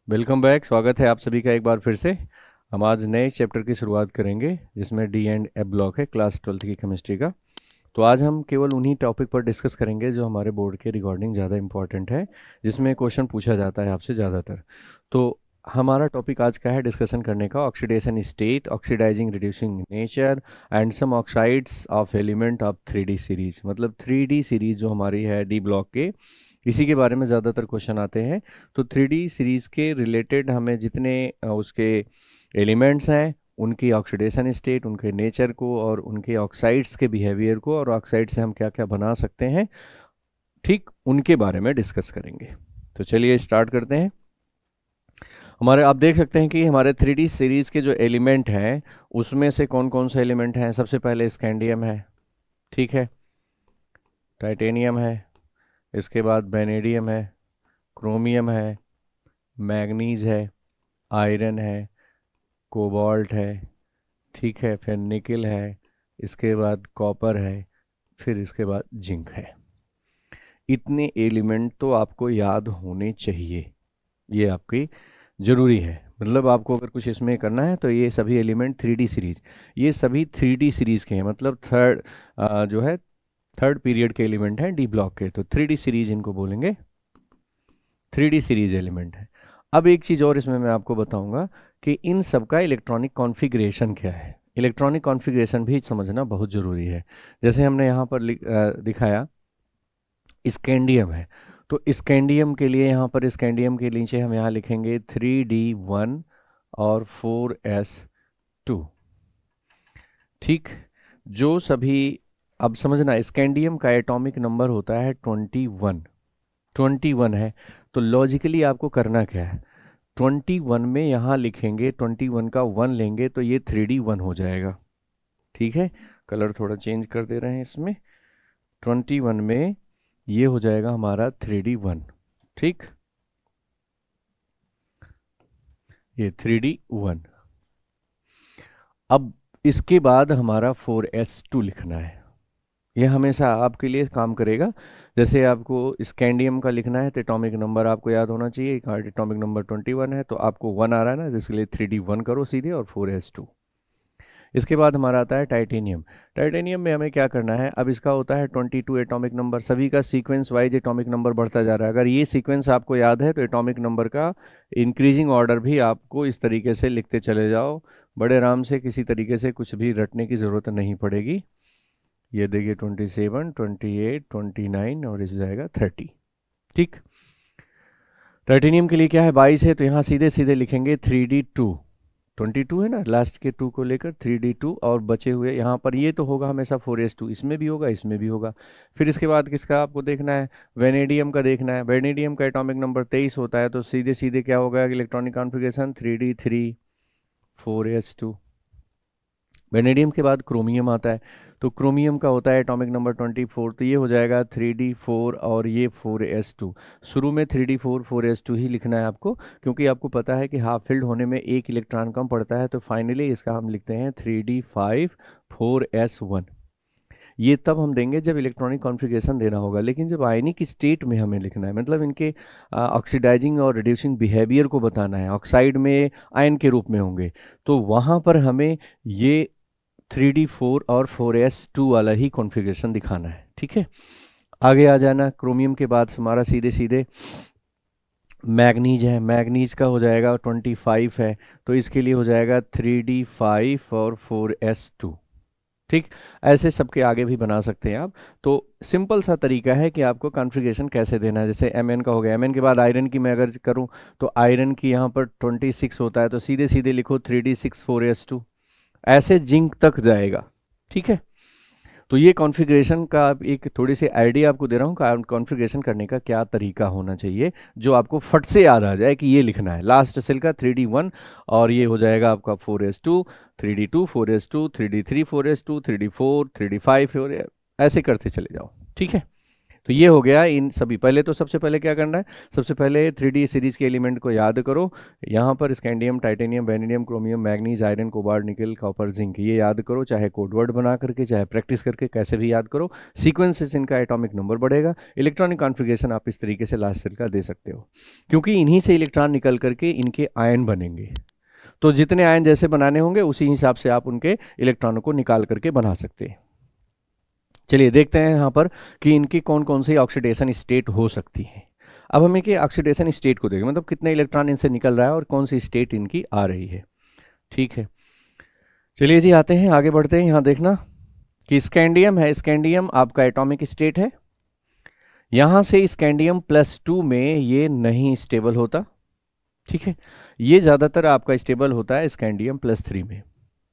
Welcome back. स्वागत है आप सभी का एक बार फिर से। हम आज नए चैप्टर की शुरुआत करेंगे जिसमें डी एंड एफ ब्लॉक है, क्लास 12th की केमिस्ट्री का। तो आज हम केवल उन्हीं टॉपिक पर डिस्कस करेंगे जो हमारे बोर्ड के रिगार्डिंग ज़्यादा इंपॉर्टेंट है, जिसमें क्वेश्चन पूछा जाता है आपसे ज़्यादातर। तो हमारा टॉपिक आज का है डिस्कशन करने का oxidation state, oxidising reducing nature and some oxides of element of 3D series. मतलब 3D सीरीज जो हमारी है डी ब्लॉक के, इसी के बारे में ज़्यादातर क्वेश्चन आते हैं। तो 3D सीरीज़ के रिलेटेड हमें जितने उसके एलिमेंट्स हैं, उनकी ऑक्सीडेशन स्टेट, उनके नेचर को और उनके ऑक्साइड्स के बिहेवियर को, और ऑक्साइड से हम क्या क्या बना सकते हैं, ठीक उनके बारे में डिस्कस करेंगे। तो चलिए स्टार्ट करते हैं। हमारे आप देख सकते हैं कि हमारे 3D सीरीज़ के जो एलिमेंट हैं उसमें से कौन कौन से एलिमेंट हैं। सबसे पहले स्कैंडियम है, ठीक है, टाइटेनियम है, इसके बाद वेनेडियम है, क्रोमियम है, मैग्नीज है, आयरन है, कोबाल्ट है, ठीक है, फिर निकल है, इसके बाद कॉपर है, फिर इसके बाद जिंक है। इतने एलिमेंट तो आपको याद होने चाहिए, ये आपकी ज़रूरी है। मतलब आपको अगर कुछ इसमें करना है तो ये सभी एलिमेंट 3D सीरीज, ये सभी 3D सीरीज के हैं। मतलब थर्ड जो है थर्ड पीरियड के एलिमेंट हैं डी ब्लॉक के, तो 3D सीरीज इनको बोलेंगे, 3D सीरीज एलिमेंट है। अब एक चीज़ और इसमें मैं आपको बताऊंगा कि इन सब का इलेक्ट्रॉनिक कॉन्फ़िगरेशन क्या है। इलेक्ट्रॉनिक कॉन्फ़िगरेशन भी समझना बहुत ज़रूरी है। जैसे हमने यहाँ पर दिखाया स्कैंडियम है, तो स्कैंडियम के लिए यहाँ पर स्कैंडियम के नीचे हम यहाँ लिखेंगे 3D1 और 4s2, ठीक। जो सभी, अब समझना, स्कैंडियम का एटॉमिक नंबर होता है 21, 21 है। तो लॉजिकली आपको करना क्या है, 21 में यहाँ लिखेंगे, 21 का 1 लेंगे तो ये 3D1 हो जाएगा, ठीक है। कलर थोड़ा चेंज कर दे रहे हैं इसमें। 21 में ये हो जाएगा हमारा 3D1, ठीक, ये 3D1। अब इसके बाद हमारा 4s2 लिखना है। ये हमेशा आपके लिए काम करेगा। जैसे आपको स्कैंडियम का लिखना है तो एटॉमिक नंबर आपको याद होना चाहिए, एटॉमिक नंबर 21 है, तो आपको 1 आ रहा है ना, जिसके लिए 3D1 करो सीधे और 4s2। इसके बाद हमारा आता है टाइटेनियम। टाइटेनियम में हमें क्या करना है, अब इसका होता है 22 एटॉमिक नंबर, सभी का सीक्वेंस वाइज एटॉमिक नंबर बढ़ता जा रहा है। अगर ये सीक्वेंस आपको याद है तो एटॉमिक नंबर का इंक्रीजिंग ऑर्डर भी आपको इस तरीके से लिखते चले जाओ, बड़े आराम से, किसी तरीके से कुछ भी रटने की ज़रूरत नहीं पड़ेगी। ये देखिए 27, 28, 29 और इस जाएगा 30, ठीक। टाइटेनियम के लिए क्या है, 22 है, तो यहाँ सीधे सीधे लिखेंगे 3D2, 22 है ना, लास्ट के 2 को लेकर 3D2, और बचे हुए यहाँ पर ये तो होगा हमेशा 4s2, इसमें भी होगा, इसमें भी होगा। फिर इसके बाद किसका आपको देखना है, वेनेडियम का देखना है। वेनेडियम का एटॉमिक नंबर 23 होता है, तो सीधे सीधे क्या होगा, electronic configuration 3D3 4s2। Vanadium के बाद क्रोमियम आता है, तो क्रोमियम का होता है एटॉमिक नंबर 24, तो ये हो जाएगा 3D4 और ये 4s2। शुरू में 3D4 4s2 ही लिखना है आपको, क्योंकि आपको पता है कि हाफ फिल्ड होने में एक इलेक्ट्रॉन कम पड़ता है, तो फाइनली इसका हम लिखते हैं 3D5 4s1। ये तब हम देंगे जब इलेक्ट्रॉनिक कॉन्फ़िगरेशन देना होगा, लेकिन जब आयनिक स्टेट में हमें लिखना है, मतलब इनके ऑक्सीडाइजिंग और रिड्यूसिंग बिहेवियर को बताना है, ऑक्साइड में आयन के रूप में होंगे, तो वहाँ पर हमें ये 3D4 और 4s2 वाला ही कॉन्फ़िगरेशन दिखाना है, ठीक है। आगे आ जाना, क्रोमियम के बाद हमारा सीधे सीधे मैग्नीज है। मैग्नीज का हो जाएगा 25 है, तो इसके लिए हो जाएगा 3D5 और 4s2, ठीक। ऐसे सबके आगे भी बना सकते हैं आप। तो सिंपल सा तरीका है कि आपको कॉन्फ़िगरेशन कैसे देना है। जैसे Mn का हो गया, Mn के बाद आयरन की मैं अगर करूं तो आयरन की यहाँ पर 26 होता है, तो सीधे सीधे लिखो 3D6 4s2, ऐसे जिंक तक जाएगा, ठीक है। तो ये कॉन्फ़िगरेशन का एक थोड़ी सी आइडिया आपको दे रहा हूँ, कॉन्फ़िगरेशन करने का क्या तरीका होना चाहिए, जो आपको फट से याद आ जाए कि ये लिखना है। लास्ट सेल का 3D1 और ये हो जाएगा आपका 4s2, 3D2 4s2, 3D3 4s2, 3D4 3D5 और ऐसे करते चले जाओ, ठीक है। तो ये हो गया इन सभी। पहले तो सबसे पहले क्या करना है, सबसे पहले 3D सीरीज के एलिमेंट को याद करो। यहाँ पर scandium, titanium, vanadium, chromium, manganese, iron, cobalt, निकल, कॉपर, जिंक, ये याद करो, चाहे कोड वर्ड बना करके चाहे प्रैक्टिस करके कैसे भी याद करो। सीक्वेंस से इनका एटॉमिक नंबर बढ़ेगा। इलेक्ट्रॉनिक कॉन्फ़िगरेशन आप इस तरीके से लास्ट सेल का दे सकते हो, क्योंकि इन्हीं से इलेक्ट्रॉन निकल करके इनके आयन बनेंगे। तो जितने आयन जैसे बनाने होंगे उसी हिसाब से आप उनके इलेक्ट्रॉनों को निकाल करके बना सकते हैं। चलिए देखते हैं यहाँ पर कि इनकी कौन कौन सी ऑक्सीडेशन स्टेट हो सकती है। अब हम इनके ऑक्सीडेशन स्टेट को देखें, मतलब कितने इलेक्ट्रॉन इनसे निकल रहा है और कौन सी स्टेट इनकी आ रही है। ठीक है, चलिए जी आते हैं, आगे बढ़ते हैं। यहाँ देखना कि स्कैंडियम है, स्कैंडियम आपका एटॉमिक स्टेट है। यहाँ से स्कैंडियम +2 में ये नहीं स्टेबल होता। ठीक है, ये ज़्यादातर आपका स्टेबल होता है स्कैंडियम +3 में।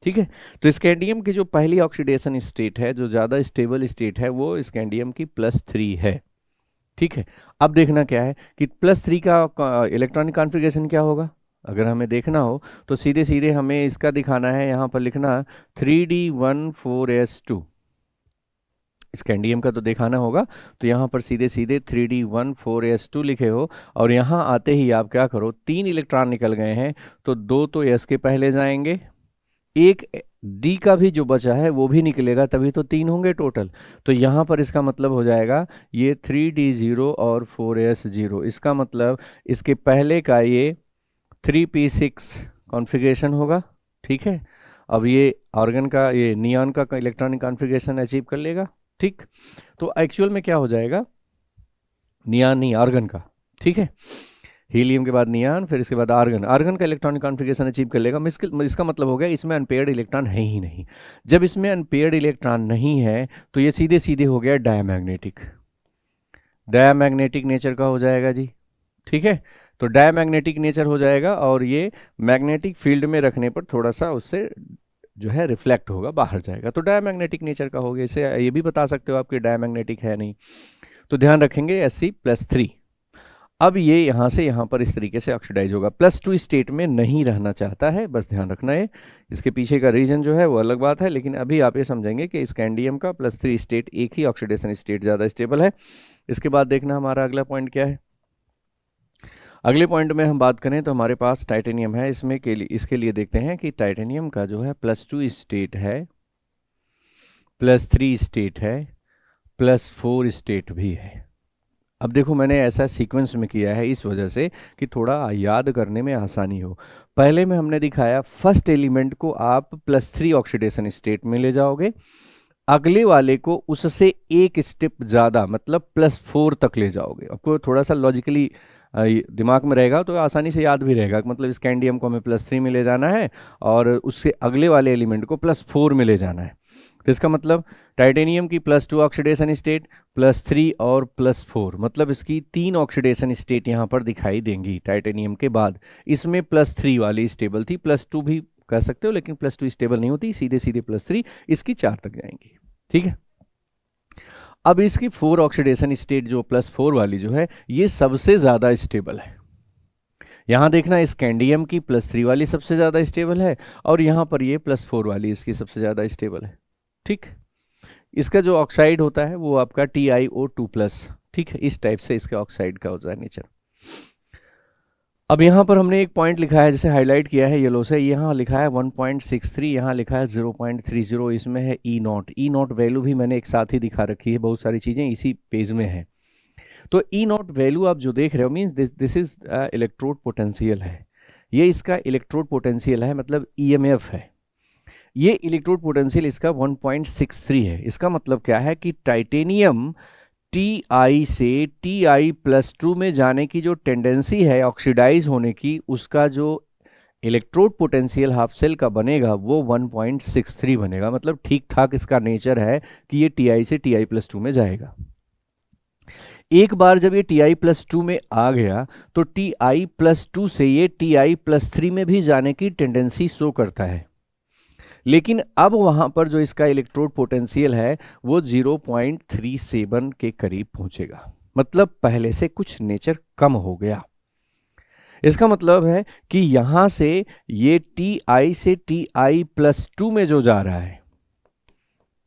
ठीक है, तो स्कैंडियम की जो पहली ऑक्सीडेशन स्टेट है, जो ज़्यादा स्टेबल स्टेट है, वो स्कैंडियम की +3 है। ठीक है, अब देखना क्या है कि +3 का इलेक्ट्रॉनिक कॉन्फ़िगरेशन क्या होगा। अगर हमें देखना हो तो सीधे सीधे हमें इसका दिखाना है, यहाँ पर लिखना 3D14S2। स्कैंडियम का तो दिखाना होगा, तो यहाँ पर सीधे सीधे 3D14S2 लिखे हो, और यहाँ आते ही आप क्या करो, 3 इलेक्ट्रॉन निकल गए हैं, तो 2 तो S के पहले जाएंगे, एक डी का भी जो बचा है वो भी निकलेगा, तभी तो 3 होंगे टोटल। तो यहाँ पर इसका मतलब हो जाएगा ये 3D0 और 4S0, इसका मतलब इसके पहले का ये 3p6 कॉन्फ़िगरेशन होगा। ठीक है, अब ये ऑर्गन का, ये नियॉन का इलेक्ट्रॉनिक कॉन्फ़िगरेशन अचीव कर लेगा। ठीक, तो एक्चुअल में क्या हो जाएगा, नियॉन नहीं आर्गन का। ठीक है, हीलियम के बाद नियॉन, फिर इसके बाद आर्गन, आर्गन का इलेक्ट्रॉनिक कॉन्फ़िगरेशन अचीव कर लेगा। इसका मतलब हो गया इसमें अनपेयर्ड इलेक्ट्रॉन है ही नहीं। जब इसमें अनपेयर्ड इलेक्ट्रॉन नहीं है तो ये सीधे सीधे हो गया डायमैग्नेटिक, डायमैग्नेटिक नेचर का हो जाएगा जी। ठीक है, तो डायमैग्नेटिक नेचर हो जाएगा, और ये मैग्नेटिक फील्ड में रखने पर थोड़ा सा उससे जो है रिफ्लेक्ट होगा, बाहर जाएगा, तो डायमैग्नेटिक नेचर का हो गया। इसे ये भी बता सकते हो आपके डायमैग्नेटिक है नहीं, तो ध्यान रखेंगे Sc+3। अब ये यहाँ से यहाँ पर इस तरीके से ऑक्सीडाइज होगा, +2 स्टेट में नहीं रहना चाहता है, बस ध्यान रखना है। इसके पीछे का रीजन जो है वो अलग बात है, लेकिन अभी आप ये समझेंगे कि स्कैंडियम का +3 स्टेट, एक ही ऑक्सीडेशन स्टेट ज़्यादा स्टेबल है। इसके बाद देखना हमारा अगला पॉइंट क्या है। अगले पॉइंट में हम बात करें तो हमारे पास टाइटेनियम है, इसमें के लिए, इसके लिए देखते हैं कि टाइटेनियम का जो है +2 स्टेट है, +3 स्टेट है, +4 स्टेट भी है। अब देखो मैंने ऐसा सीक्वेंस में किया है इस वजह से कि थोड़ा याद करने में आसानी हो। पहले में हमने दिखाया फर्स्ट एलिमेंट को आप +3 ऑक्सीडेशन स्टेट में ले जाओगे, अगले वाले को उससे एक स्टेप ज़्यादा मतलब +4 तक ले जाओगे। आपको थोड़ा सा लॉजिकली दिमाग में रहेगा तो आसानी से याद भी रहेगा, मतलब स्कैंडियम को हमें +3 में ले जाना है और उससे अगले वाले एलिमेंट को +4 में ले जाना है। तो इसका मतलब टाइटेनियम की +2 ऑक्सीडेशन स्टेट, +3 और +4, मतलब इसकी 3 ऑक्सीडेशन स्टेट यहाँ पर दिखाई देंगी टाइटेनियम के बाद। इसमें +3 वाली स्टेबल थी, +2 भी कर सकते हो, लेकिन +2 स्टेबल नहीं होती, सीधे सीधे +3, इसकी 4 तक जाएंगी। ठीक है, अब इसकी 4 ऑक्सीडेशन स्टेट जो +4 वाली जो है ये सबसे ज़्यादा स्टेबल है। यहाँ देखना स्कैंडियम की +3 वाली सबसे ज़्यादा स्टेबल है, और यहाँ पर ये +4 वाली इसकी सबसे ज़्यादा स्टेबल है। ठीक, इसका जो ऑक्साइड होता है वो आपका TiO2+। ठीक है, इस टाइप से इसके ऑक्साइड का होता है नेचर। अब यहाँ पर हमने एक पॉइंट लिखा है, जैसे हाईलाइट किया है येलो से, यहाँ लिखा है 1.63, यहाँ लिखा है 0.30, इसमें है E0 वैल्यू भी मैंने एक साथ ही दिखा रखी है, बहुत सारी चीज़ें इसी पेज में है। तो E0 वैल्यू आप जो देख रहे हो means this is electrode potential है, ये इसका इलेक्ट्रोड पोटेंशियल है, मतलब EMF है। ये इलेक्ट्रोड पोटेंशियल इसका 1.63 है। इसका मतलब क्या है कि टाइटेनियम Ti से Ti+2 में जाने की जो टेंडेंसी है ऑक्सीडाइज होने की, उसका जो इलेक्ट्रोड पोटेंशियल हाफ सेल का बनेगा वो 1.63 बनेगा, मतलब ठीक ठाक इसका नेचर है कि ये Ti से Ti+2 में जाएगा। एक बार जब ये Ti+2 में आ गया तो Ti+2 से ये Ti+3 में भी जाने की टेंडेंसी शो करता है, लेकिन अब वहां पर जो इसका इलेक्ट्रोड पोटेंशियल है वो 0.37 के करीब पहुंचेगा, मतलब पहले से कुछ नेचर कम हो गया। इसका मतलब है कि यहां से ये Ti से Ti+2 में जो जा रहा है,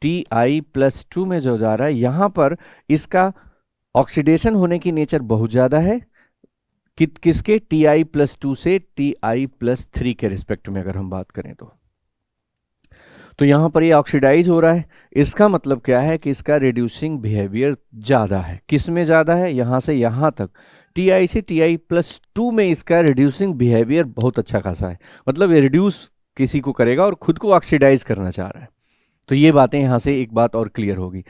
Ti+2 में जो जा रहा है, यहां पर इसका ऑक्सीडेशन होने की नेचर बहुत ज़्यादा है किसके Ti+2 से Ti+3 के रिस्पेक्ट में अगर हम बात करें तो यहां पर ये ऑक्सीडाइज हो रहा है। इसका मतलब क्या है कि इसका रिड्यूसिंग बिहेवियर ज़्यादा है। किस में ज़्यादा है? यहां से यहां तक Ti से Ti+2 में इसका रिड्यूसिंग बिहेवियर बहुत अच्छा खासा है। मतलब ये रिड्यूस किसी को करेगा और खुद को ऑक्सीडाइज करना चाह रहा है। तो ये बातें यहाँ से एक बात और क्लियर होगी।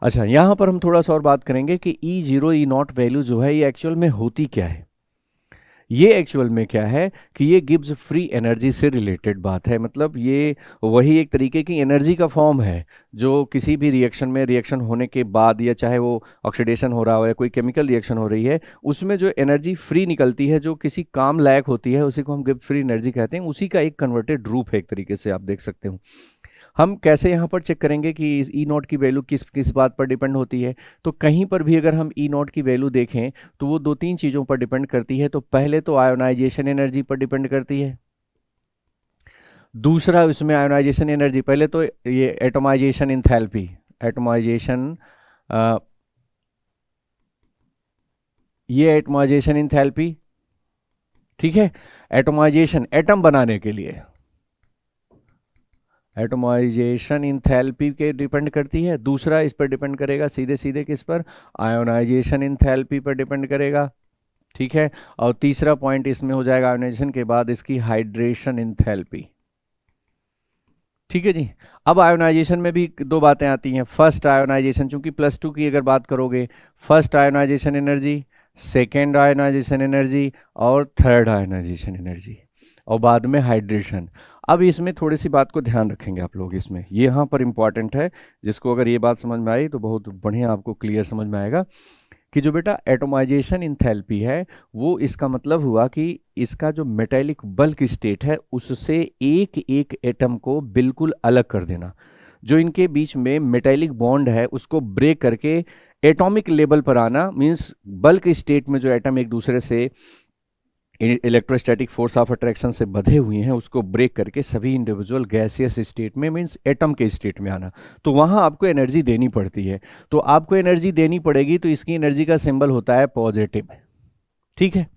अच्छा, यहाँ पर हम थोड़ा सा और बात करेंगे कि E0 E0 वैल्यू जो है ये एक्चुअल में होती क्या है। ये एक्चुअल में क्या है कि ये गिब्स फ्री एनर्जी से रिलेटेड बात है। मतलब ये वही एक तरीके की एनर्जी का फॉर्म है जो किसी भी रिएक्शन में रिएक्शन होने के बाद, या चाहे वो ऑक्सीडेशन हो रहा हो या कोई केमिकल रिएक्शन हो रही है, उसमें जो एनर्जी फ्री निकलती है जो किसी काम लायक होती है, उसी को हम गिब्स फ्री एनर्जी कहते हैं। उसी का एक कन्वर्टेड रूप है एक तरीके से, आप देख सकते हो। हम कैसे यहाँ पर चेक करेंगे कि इस ई नॉट की वैल्यू किस किस बात पर डिपेंड होती है। तो कहीं पर भी अगर हम ई नॉट की वैल्यू देखें तो वो दो तीन चीज़ों पर डिपेंड करती है। तो पहले तो आयोनाइजेशन एनर्जी पर डिपेंड करती है। दूसरा इसमें आयोनाइजेशन एनर्जी, पहले तो ये एटोमाइजेशन इंथैल्पी, एटोमाइजेशन ये एटोमाइजेशन इंथैल्पी, ठीक है। एटोमाइजेशन एटम बनाने के लिए एटोमाइजेशन इंथैल्पी के डिपेंड करती है। दूसरा इस पर डिपेंड करेगा सीधे सीधे किस पर? आयोनाइजेशन इंथैल्पी पर डिपेंड करेगा, ठीक है। और तीसरा पॉइंट इसमें हो जाएगा आयोनाइजेशन के बाद इसकी हाइड्रेशन इंथैल्पी, ठीक है जी। अब आयोनाइजेशन में भी दो बातें आती हैं। फर्स्ट आयोनाइजेशन, चूंकि +2 की अगर बात करोगे, first ionisation energy, second ionisation energy और थर्ड आयोनाइजेशन एनर्जी, और बाद में हाइड्रेशन। अब इसमें थोड़ी सी बात को ध्यान रखेंगे आप लोग, इसमें ये यहाँ पर इंपॉर्टेंट है, जिसको अगर ये बात समझ में आई तो बहुत बढ़िया आपको क्लियर समझ में आएगा कि जो बेटा एटोमाइजेशन इंथैल्पी है वो इसका मतलब हुआ कि इसका जो मेटेलिक बल्क स्टेट है उससे एक एक एटम को बिल्कुल अलग कर देना। जो इनके बीच में मेटेलिक बॉन्ड है उसको ब्रेक करके एटॉमिक लेवल पर आना, मींस बल्क स्टेट में जो एटम एक दूसरे से इलेक्ट्रोस्टैटिक फोर्स ऑफ अट्रैक्शन से बंधे हुए हैं उसको ब्रेक करके सभी इंडिविजुअल गैसियस स्टेट में, मींस एटम के स्टेट में आना। तो वहां आपको एनर्जी देनी पड़ती है। तो आपको एनर्जी देनी पड़ेगी तो इसकी एनर्जी का सिंबल होता है पॉजिटिव, ठीक है।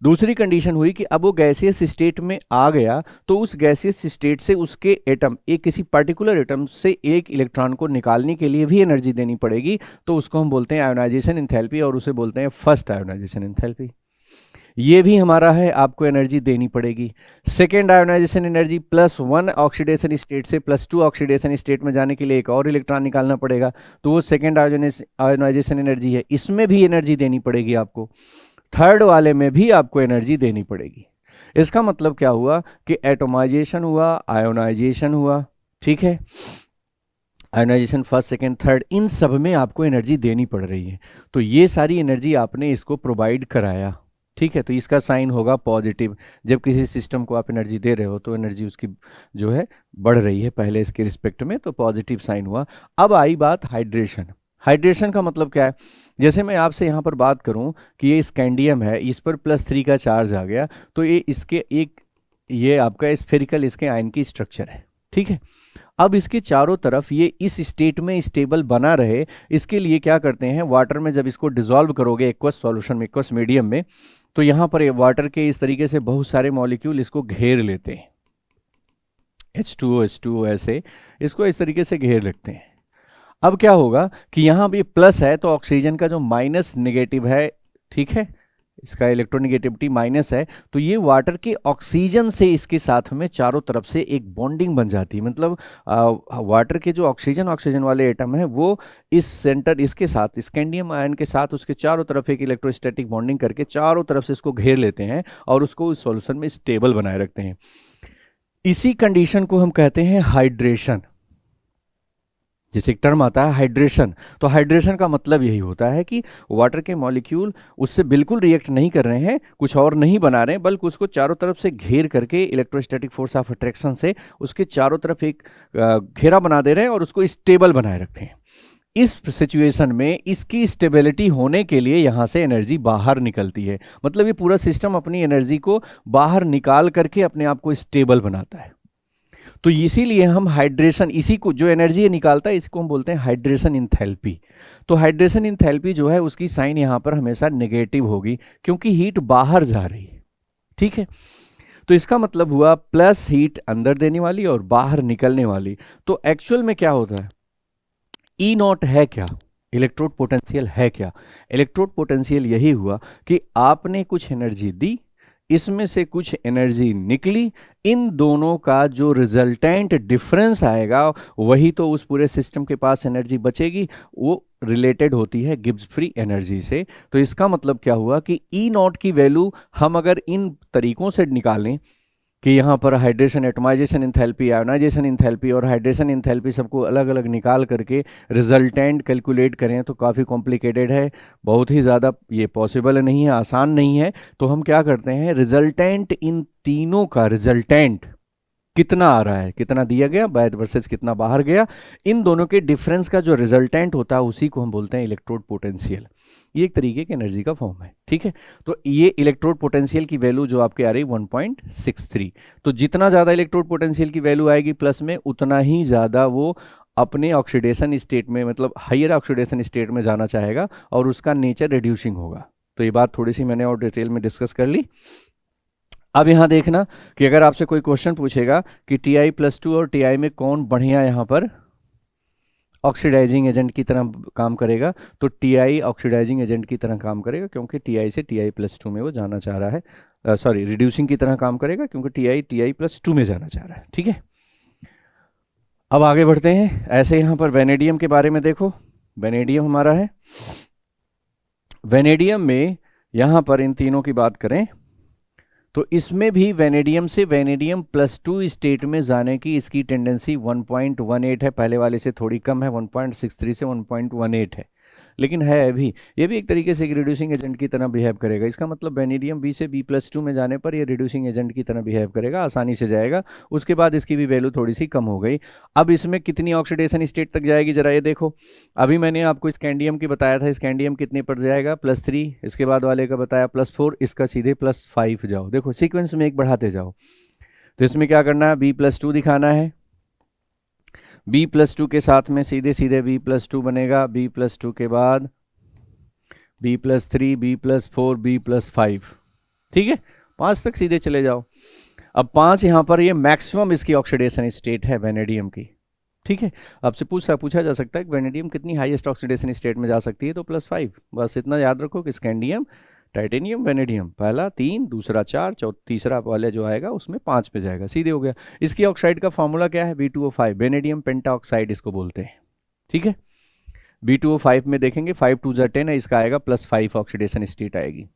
दूसरी कंडीशन हुई कि अब वो गैसियस स्टेट में आ गया तो उस गैसियस स्टेट से उसके एटम, एक किसी पर्टिकुलर एटम से एक इलेक्ट्रॉन को निकालने के लिए भी एनर्जी देनी पड़ेगी। तो उसको हम बोलते हैं आयोनाइजेशन इंथैल्पी और उसे बोलते हैं फर्स्ट आयोनाइजेशन इंथैल्पी। ये भी हमारा है, आपको एनर्जी देनी पड़ेगी। Second ionisation energy, +1 oxidation state से +2 ऑक्सीडेशन स्टेट में जाने के लिए एक और इलेक्ट्रॉन निकालना पड़ेगा, तो वो सेकेंड आयोनाइजेशन एनर्जी है, इसमें भी एनर्जी देनी पड़ेगी आपको। थर्ड वाले में भी आपको एनर्जी देनी पड़ेगी। इसका मतलब क्या हुआ कि एटोमाइजेशन हुआ, आयोनाइजेशन हुआ, ठीक है। आयोनाइजेशन फर्स्ट सेकेंड थर्ड, इन सब में आपको एनर्जी देनी पड़ रही है। तो ये सारी एनर्जी आपने इसको प्रोवाइड कराया, ठीक है। तो इसका साइन होगा पॉजिटिव। जब किसी सिस्टम को आप एनर्जी दे रहे हो तो एनर्जी उसकी जो है बढ़ रही है पहले इसके रिस्पेक्ट में, तो पॉजिटिव साइन हुआ। अब आई बात हाइड्रेशन। हाइड्रेशन का मतलब क्या है? जैसे मैं आपसे यहाँ पर बात करूँ कि ये स्कैंडियम है, इस पर +3 का चार्ज आ गया, तो ये इसके एक, ये आपका स्फेरिकल इसके आयन की स्ट्रक्चर है, ठीक है। अब इसके चारों तरफ ये इस स्टेट में स्टेबल बना रहे, इसके लिए क्या करते हैं, वाटर में जब इसको डिसॉल्व करोगे एक्वस सॉल्यूशन में, एक्वस मीडियम में, तो यहाँ पर वाटर के इस तरीके से बहुत सारे मॉलिक्यूल इसको घेर लेते हैं, H2O ऐसे इसको इस तरीके से घेर लेते हैं। अब क्या होगा कि यहाँ भी प्लस है तो ऑक्सीजन का जो माइनस नेगेटिव है, ठीक है, इसका इलेक्ट्रोनिगेटिविटी माइनस है, तो ये वाटर के ऑक्सीजन से इसके साथ में चारों तरफ से एक बॉन्डिंग बन जाती है। मतलब वाटर के जो ऑक्सीजन वाले एटम है वो इस सेंटर इसके साथ स्कैंडियम आयन के साथ उसके चारों तरफ एक इलेक्ट्रोस्टैटिक बॉन्डिंग करके चारों तरफ से इसको घेर लेते हैं और उसको इस सॉल्यूशन में स्टेबल बनाए रखते हैं। इसी कंडीशन को हम कहते हैं हाइड्रेशन। जैसे एक टर्म आता है हाइड्रेशन, तो हाइड्रेशन का मतलब यही होता है कि वाटर के मॉलिक्यूल उससे बिल्कुल रिएक्ट नहीं कर रहे हैं, कुछ और नहीं बना रहे हैं, बल्कि उसको चारों तरफ से घेर करके इलेक्ट्रोस्टैटिक फोर्स ऑफ अट्रैक्शन से उसके चारों तरफ एक घेरा बना दे रहे हैं और उसको स्टेबल बनाए रखते हैं। इस सिचुएशन में इसकी स्टेबिलिटी होने के लिए यहाँ से एनर्जी बाहर निकलती है। मतलब ये पूरा सिस्टम अपनी एनर्जी को बाहर निकाल करके अपने आप को स्टेबल बनाता है। तो इसीलिए हम हाइड्रेशन, इसी को जो एनर्जी निकालता है इसको हम बोलते हैं हाइड्रेशन इंथैल्पी। तो हाइड्रेशन इंथैल्पी जो है उसकी साइन यहाँ पर हमेशा नेगेटिव होगी क्योंकि हीट बाहर जा रही है, ठीक है। तो इसका मतलब हुआ प्लस हीट अंदर देने वाली और बाहर निकलने वाली। तो एक्चुअल में क्या होता है, ई नॉट है क्या, इलेक्ट्रोड पोटेंशियल है क्या? इलेक्ट्रोड पोटेंशियल यही हुआ कि आपने कुछ एनर्जी दी, इसमें से कुछ एनर्जी निकली, इन दोनों का जो रिजल्टेंट डिफरेंस आएगा वही तो उस पूरे सिस्टम के पास एनर्जी बचेगी, वो रिलेटेड होती है गिब्स फ्री एनर्जी से। तो इसका मतलब क्या हुआ कि ई नॉट की वैल्यू हम अगर इन तरीकों से निकालें कि यहाँ पर hydration, atomisation enthalpy, ionisation enthalpy और हाइड्रेशन इंथैल्पी सबको अलग अलग निकाल करके रिजल्टेंट कैलकुलेट करें तो काफ़ी कॉम्प्लिकेटेड है, बहुत ही ज़्यादा ये पॉसिबल नहीं है, आसान नहीं है। तो हम क्या करते हैं, रिजल्टेंट इन तीनों का रिजल्टेंट कितना आ रहा है, कितना दिया गया बैद वर्सेस कितना बाहर गया, इन दोनों के डिफरेंस का जो रिजल्टेंट होता है उसी को हम बोलते हैं इलेक्ट्रोड पोटेंशियल। ये एक तरीके की एनर्जी का फॉर्म है, ठीक है। तो ये इलेक्ट्रोड पोटेंशियल की वैल्यू जो आपके आ रही 1.63। तो जितना ज़्यादा इलेक्ट्रोड पोटेंशियल की वैल्यू आएगी प्लस में, उतना ही ज़्यादा वो अपने ऑक्सीडेशन स्टेट में, मतलब हाइयर ऑक्सीडेशन स्टेट में जाना चाहेगा और उसका नेचर रिड्यूसिंग होगा। तो ये बात थोड़ी सी मैंने और डिटेल में डिस्कस कर ली। अब यहाँ देखना कि अगर आपसे कोई क्वेश्चन पूछेगा कि Ti+2 और Ti में कौन बढ़िया यहाँ पर ऑक्सीडाइजिंग एजेंट की तरह काम करेगा, तो Ti ऑक्सीडाइजिंग एजेंट की तरह काम करेगा क्योंकि Ti से Ti+2 में वो जाना चाह रहा है, सॉरी रिड्यूसिंग की तरह काम करेगा क्योंकि Ti+2 में जाना चाह रहा है, ठीक है। अब आगे बढ़ते हैं। ऐसे यहाँ पर वेनेडियम के बारे में देखो, वेनेडियम हमारा है, वेनेडियम में यहाँ पर इन तीनों की बात करें तो इसमें भी वेनेडियम से वेनेडियम+2 स्टेट में जाने की इसकी टेंडेंसी 1.18 है, पहले वाले से थोड़ी कम है, 1.63 से 1.18 है, लेकिन है अभी। ये भी एक तरीके से एक रिड्यूसिंग एजेंट की तरह बिहेव करेगा। इसका मतलब वेनेडियम बी से B+2 में जाने पर ये रिड्यूसिंग एजेंट की तरह बिहेव करेगा, आसानी से जाएगा। उसके बाद इसकी भी वैल्यू थोड़ी सी कम हो गई। अब इसमें कितनी ऑक्सीडेशन स्टेट तक जाएगी जरा ये देखो। अभी मैंने आपको स्कैंडियम की बताया था, स्कैंडियम कितने पर जाएगा, +3, इसके बाद वाले का बताया +4, इसका सीधे +5 जाओ। देखो सीक्वेंस में एक बढ़ाते जाओ। तो इसमें क्या करना है, B+2 दिखाना है, B+2 के साथ में सीधे सीधे B+2 बनेगा, B+2 के बाद B+3, B+4, B+5, ठीक है, 5 तक सीधे चले जाओ। अब 5 यहाँ पर ये मैक्सिमम इसकी ऑक्सीडेशन स्टेट है वेनेडियम की, ठीक है। आपसे पूछा जा सकता है कि वेनेडियम कितनी हाईएस्ट ऑक्सीडेशन स्टेट में जा सकती है, तो +5। बस इतना याद रखो कि स्कैंडियम, टाइटेनियम, वेनेडियम, पहला 3, दूसरा 4, तीसरा वाले जो आएगा उसमें 5 पे जाएगा, सीधे हो गया। इसकी ऑक्साइड का फॉर्मूला क्या है, B2O5, वेनेडियम पेंटाऑक्साइड इसको बोलते हैं, ठीक है। B2O5 में देखेंगे 5 2 10 है, इसका आएगा +5 ऑक्सीडेशन स्टेट आएगी।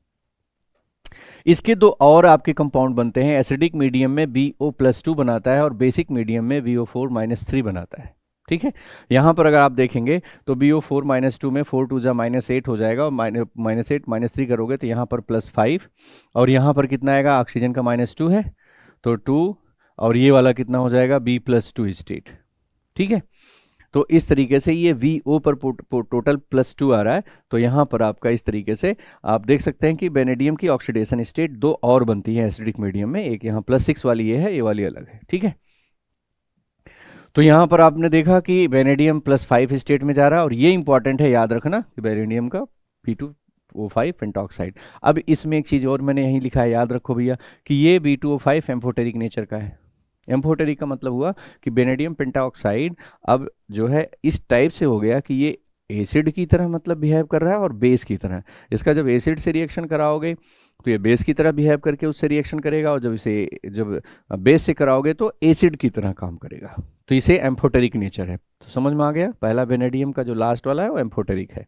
इसके दो और आपके कंपाउंड बनते हैं, एसिडिक मीडियम में BO+2 बनाता है और बेसिक मीडियम में BO4-3 बनाता है, ठीक है। यहाँ पर अगर आप देखेंगे तो BO4-2 में 4 2 -8 हो जाएगा और -8 -3 करोगे तो यहाँ पर +5 और यहाँ पर कितना आएगा, ऑक्सीजन का -2 है तो 2 और ये वाला कितना हो जाएगा B+2 स्टेट, ठीक है। तो इस तरीके से ये VO पर टोटल +2 आ रहा है। तो यहाँ पर आपका इस तरीके से आप देख सकते हैं कि वेनेडियम की ऑक्सीडेशन स्टेट 2 और बनती है एसिडिक मीडियम में, एक यहाँ +6 वाली ये है, ये वाली अलग है, ठीक है। तो यहाँ पर आपने देखा कि वेनेडियम +5 स्टेट में जा रहा है और ये इंपॉर्टेंट है याद रखना कि वेनेडियम का B2O5 पेंटॉक्साइड। अब इसमें एक चीज़ और मैंने यहीं लिखा है, याद रखो भैया कि ये B2O5 एम्फोटेरिक नेचर का है। एम्फोटेरिक का मतलब हुआ कि वेनेडियम पेंटाऑक्साइड अब जो है इस टाइप से हो गया कि ये एसिड की तरह मतलब बिहेव कर रहा है और बेस की तरह। इसका जब एसिड से रिएक्शन कराओगे तो ये बेस की तरह बिहेव करके उससे रिएक्शन करेगा और जब बेस से कराओगे तो एसिड की तरह काम करेगा। तो इसे एम्फोटेरिक नेचर है। तो समझ में आ गया, पहला वेनेडियम का जो लास्ट वाला है वो एम्फोटेरिक है।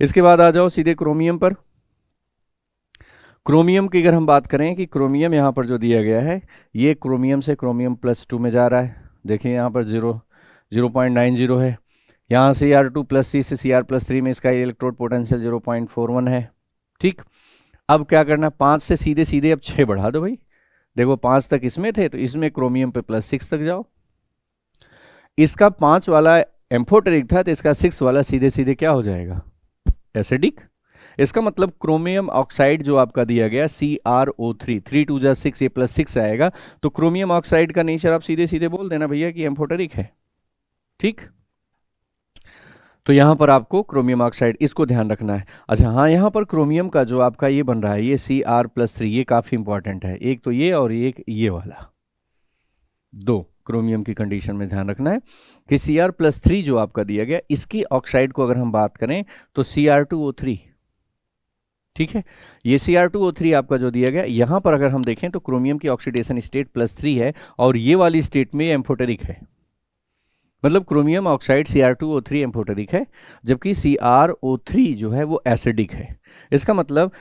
इसके बाद आ जाओ सीधे क्रोमियम पर। क्रोमियम की अगर हम बात करें कि क्रोमियम यहाँ पर जो दिया गया है ये क्रोमियम से क्रोमियम +2 में जा रहा है, देखिए यहाँ पर 0.90 है। यहाँ Cr2+C से Cr+3 में इसका इलेक्ट्रोड पोटेंशियल 0.41 है, ठीक। अब क्या करना, 5 से सीधे सीधे अब 6 बढ़ा दो भाई। देखो 5 तक इसमें थे तो इसमें क्रोमियम पे +6 तक जाओ। इसका 5 वाला एम्फोटेरिक था तो इसका 6 वाला सीधे सीधे क्या हो जाएगा, एसिडिक। इसका मतलब क्रोमियम ऑक्साइड जो आपका दिया गया CrO3, 3 2 6, ये +6 आएगा, तो क्रोमियम ऑक्साइड का नेचर आप सीधे सीधे बोल देना भैया कि एम्फोटेरिक है। ठीक, तो यहां पर आपको क्रोमियम ऑक्साइड, इसको ध्यान रखना है। अच्छा हाँ, यहां पर क्रोमियम का जो आपका ये बन रहा है, ये Cr+3, ये काफी इंपॉर्टेंट है। एक तो ये और एक ये वाला, दो क्रोमियम की कंडीशन में ध्यान रखना है कि Cr+3 जो आपका दिया गया, इसकी ऑक्साइड को अगर हम बात करें तो Cr2O3। ठीक है, ये Cr2O3 आपका जो दिया गया, यहां पर अगर हम देखें तो क्रोमियम की ऑक्सीडेशन स्टेट +3 है और ये वाली स्टेट में एम्फोटेरिक है। मतलब क्रोमियम ऑक्साइड Cr2O3 एम्फोटेरिक है, जबकि CrO3 जो है वो एसिडिक है। इसका मतलब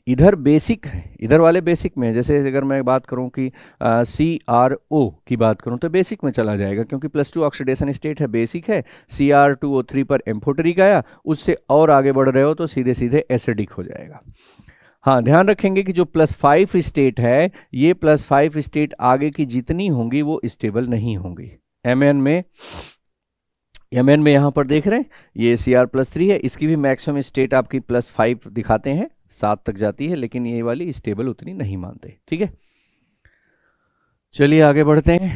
इधर बेसिक है, इधर वाले बेसिक में, जैसे अगर मैं बात करूं कि CrO की बात करूं तो बेसिक में चला जाएगा, क्योंकि +2 ऑक्सीडेशन स्टेट है, बेसिक है। Cr2O3 पर एम्फोटेरिक आया, उससे और आगे बढ़ रहे हो तो सीधे सीधे एसिडिक हो जाएगा। हाँ, ध्यान रखेंगे कि जो +5 स्टेट है, ये +5 स्टेट आगे की जितनी होंगी वो स्टेबल नहीं होंगी। Mn में यहाँ पर देख रहे हैं ये Cr+3 है, इसकी भी मैक्सिमम स्टेट आपकी +5 दिखाते हैं, 7 तक जाती है, लेकिन ये वाली स्टेबल उतनी नहीं मानते। ठीक है, चलिए आगे बढ़ते हैं।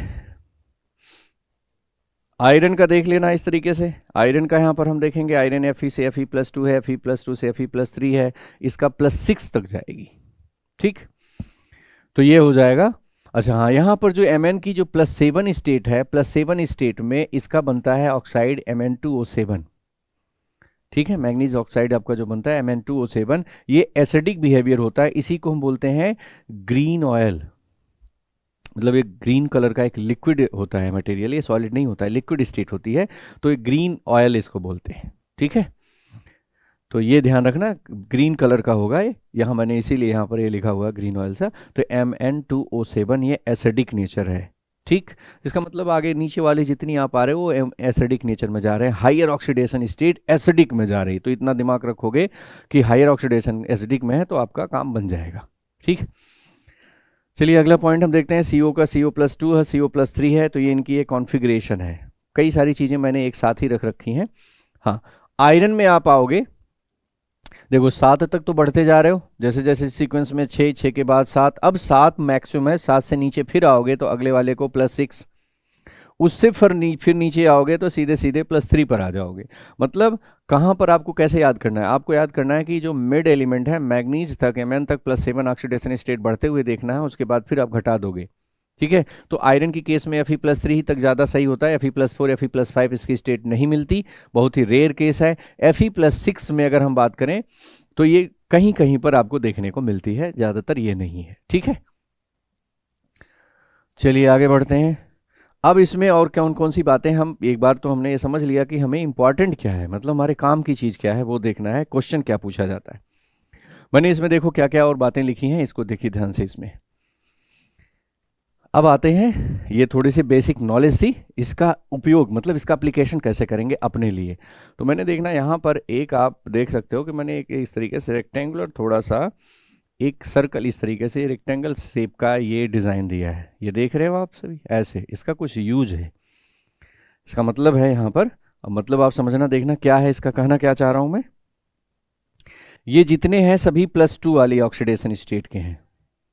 आयरन का देख लेना इस तरीके से। आयरन का यहाँ पर हम देखेंगे, आयरन Fe से Fe+2 है, Fe+2 से Fe+3 है, इसका +6 तक जाएगी। ठीक, तो ये हो जाएगा। अच्छा हाँ, यहाँ पर जो Mn की जो +7 स्टेट है, +7 स्टेट में इसका बनता है ऑक्साइड Mn2O7। ठीक है, मैग्नीज ऑक्साइड आपका जो बनता है Mn2O7, ये एसिडिक बिहेवियर होता है, इसी को हम बोलते हैं ग्रीन ऑयल। मतलब एक ग्रीन कलर का एक लिक्विड होता है मटेरियल, ये सॉलिड नहीं होता है, लिक्विड स्टेट होती है, तो एक ग्रीन ऑयल इसको बोलते हैं। ठीक है, तो ये ध्यान रखना, ग्रीन कलर का होगा ये, यहाँ मैंने इसीलिए यहाँ पर ये लिखा हुआ ग्रीन ऑयल सा। तो Mn2O7 ये एसिडिक नेचर है। ठीक, इसका मतलब आगे नीचे वाले जितनी आप आ रहे हो वो एसिडिक नेचर में जा रहे हैं, हायर ऑक्सीडेशन स्टेट एसिडिक में जा रही है, तो इतना दिमाग रखोगे कि हायर ऑक्सीडेशन एसिडिक में है तो आपका काम बन जाएगा। ठीक, चलिए अगला पॉइंट हम देखते हैं। CO का CO+2 है, CO+3 है, तो ये इनकी एक कॉन्फ़िगरेशन है। कई सारी चीज़ें मैंने एक साथ ही रख रखी हैं। हाँ, आयरन में आप आओगे, देखो 7 तक तो बढ़ते जा रहे हो, जैसे जैसे सीक्वेंस में 6, 6 के बाद 7, अब 7 मैक्सिमम है, 7 से नीचे फिर आओगे तो अगले वाले को +6, उससे फिर नीचे आओगे तो सीधे सीधे +3 पर आ जाओगे। मतलब कहाँ पर आपको कैसे याद करना है, आपको याद करना है कि जो मिड एलिमेंट है मैग्नीज तक, Mn तक +7 ऑक्सीडेशन स्टेट बढ़ते हुए देखना है, उसके बाद फिर आप घटा दोगे। ठीक है, तो आयरन की केस में Fe+3 ही तक ज़्यादा सही होता है, Fe+4 Fe+5 इसकी स्टेट नहीं मिलती, बहुत ही रेयर केस है। Fe+6 में अगर हम बात करें तो ये कहीं कहीं पर आपको देखने को मिलती है, ज़्यादातर ये नहीं है। ठीक है, चलिए आगे बढ़ते हैं। अब इसमें और कौन कौन सी बातें, हम एक बार तो हमने ये समझ लिया कि हमें इंपॉर्टेंट क्या है, मतलब हमारे काम की चीज़ क्या है वो देखना है, क्वेश्चन क्या पूछा जाता है। मैंने इसमें देखो क्या क्या और बातें लिखी हैं, इसको देखिए ध्यान से। इसमें अब आते हैं, ये थोड़ी सी बेसिक नॉलेज थी, इसका उपयोग मतलब इसका एप्लीकेशन कैसे करेंगे अपने लिए। तो मैंने देखना यहाँ पर एक, आप देख सकते हो कि मैंने एक इस तरीके से रेक्टेंगुलर थोड़ा सा एक सर्कल इस तरीके से रेक्टेंगल शेप का ये डिज़ाइन दिया है, ये देख रहे हो आप सभी, ऐसे इसका कुछ यूज है, इसका मतलब है यहाँ पर। अब मतलब आप समझना, देखना क्या है इसका, कहना क्या चाह रहा हूँ मैं। ये जितने हैं सभी +2 वाली ऑक्सीडेशन स्टेट के हैं,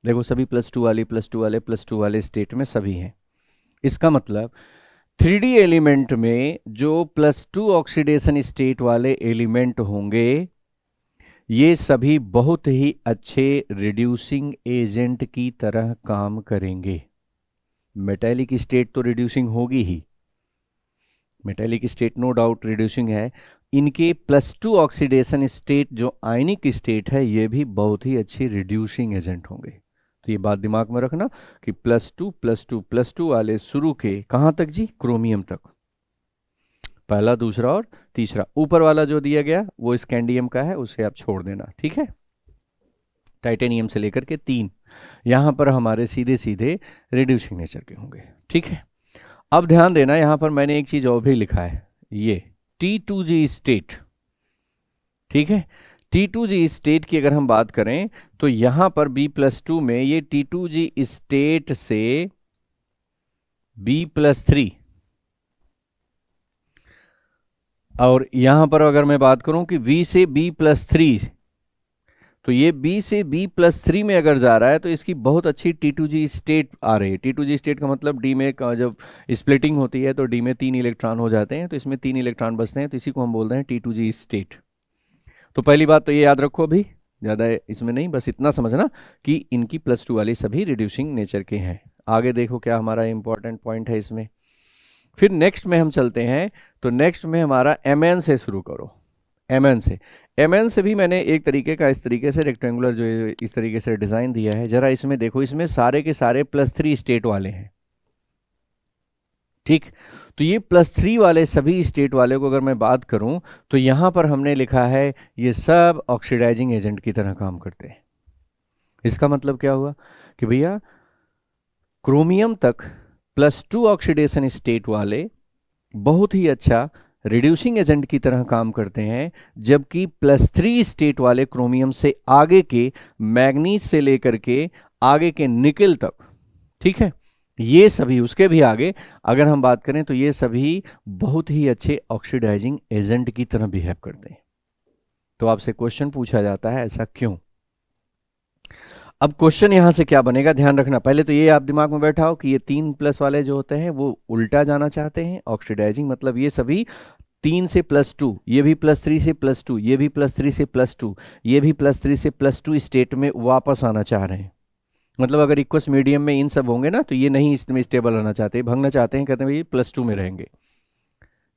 देखो सभी +2 वाली, +2 वाले, +2 वाले स्टेट में सभी हैं। इसका मतलब 3D एलिमेंट में जो +2 ऑक्सीडेशन स्टेट वाले एलिमेंट होंगे, ये सभी बहुत ही अच्छे रिड्यूसिंग एजेंट की तरह काम करेंगे। मेटालिक स्टेट तो रिड्यूसिंग होगी ही, metallic state no doubt reducing है, इनके +2 ऑक्सीडेशन स्टेट जो आयनिक स्टेट है, ये भी बहुत ही अच्छी रिड्यूसिंग एजेंट होंगे। तो ये बात दिमाग में रखना कि +2 वाले शुरू के कहाँ तक जी, क्रोमियम तक, पहला, दूसरा और तीसरा। ऊपर वाला जो दिया गया वो स्कैंडियम का है, उसे आप छोड़ देना। ठीक है, टाइटेनियम से लेकर के 3 यहाँ पर हमारे सीधे सीधे रिड्यूसिंग नेचर के होंगे। ठीक है, अब ध्यान देना, यहाँ पर मैंने एक चीज और भी लिखा है, ये T2G स्टेट। ठीक है, T2G स्टेट की अगर हम बात करें तो यहां पर B+2 में ये T2G स्टेट से B+3, और यहां पर अगर मैं बात करूं कि V से B+3, तो ये B से B+3 में अगर जा रहा है तो इसकी बहुत अच्छी T2G स्टेट आ रही है। T2G स्टेट का मतलब D में जब स्प्लिटिंग होती है तो D में 3 इलेक्ट्रॉन हो जाते हैं, तो इसमें 3 इलेक्ट्रॉन बचते हैं, तो इसी को हम बोलते हैं T2G स्टेट। तो पहली बात तो ये याद रखो, अभी ज़्यादा इसमें नहीं, बस इतना समझना कि इनकी +2 वाली सभी रिड्यूसिंग नेचर के हैं। आगे देखो क्या हमारा इंपॉर्टेंट पॉइंट है इसमें। फिर नेक्स्ट में हम चलते हैं, तो नेक्स्ट में हमारा Mn से शुरू करो। Mn से भी मैंने एक तरीके का इस तरीके से रेक्टेंगुलर जो इस तरीके से डिज़ाइन दिया है, जरा इसमें देखो, इसमें सारे के सारे +3 स्टेट वाले हैं। ठीक, तो ये +3 वाले सभी स्टेट वाले को अगर मैं बात करूं तो यहां पर हमने लिखा है ये सब ऑक्सीडाइजिंग एजेंट की तरह काम करते हैं। इसका मतलब क्या हुआ कि भैया क्रोमियम तक +2 ऑक्सीडेशन स्टेट वाले बहुत ही अच्छा रिड्यूसिंग एजेंट की तरह काम करते हैं, जबकि +3 स्टेट वाले क्रोमियम से आगे के मैग्नीज से लेकर के आगे के निकल तक, ठीक है, ये सभी उसके भी आगे अगर हम बात करें तो ये सभी बहुत ही अच्छे ऑक्सीडाइजिंग एजेंट की तरह बिहेव करते हैं। तो आपसे क्वेश्चन पूछा जाता है ऐसा क्यों। अब क्वेश्चन यहां से क्या बनेगा, ध्यान रखना, पहले तो ये आप दिमाग में बैठाओ कि ये 3+ वाले जो होते हैं वो उल्टा जाना चाहते हैं। ऑक्सीडाइजिंग मतलब ये सभी 3 से +2, ये भी +3 से +2, ये भी +3 से +2, ये भी +3 से +2 स्टेट में वापस आना चाह रहे हैं। मतलब अगर इक्वस मीडियम में इन सब होंगे ना तो ये नहीं इसमें स्टेबल रहना चाहते, भगना चाहते हैं, कहते हैं भाई +2 में रहेंगे।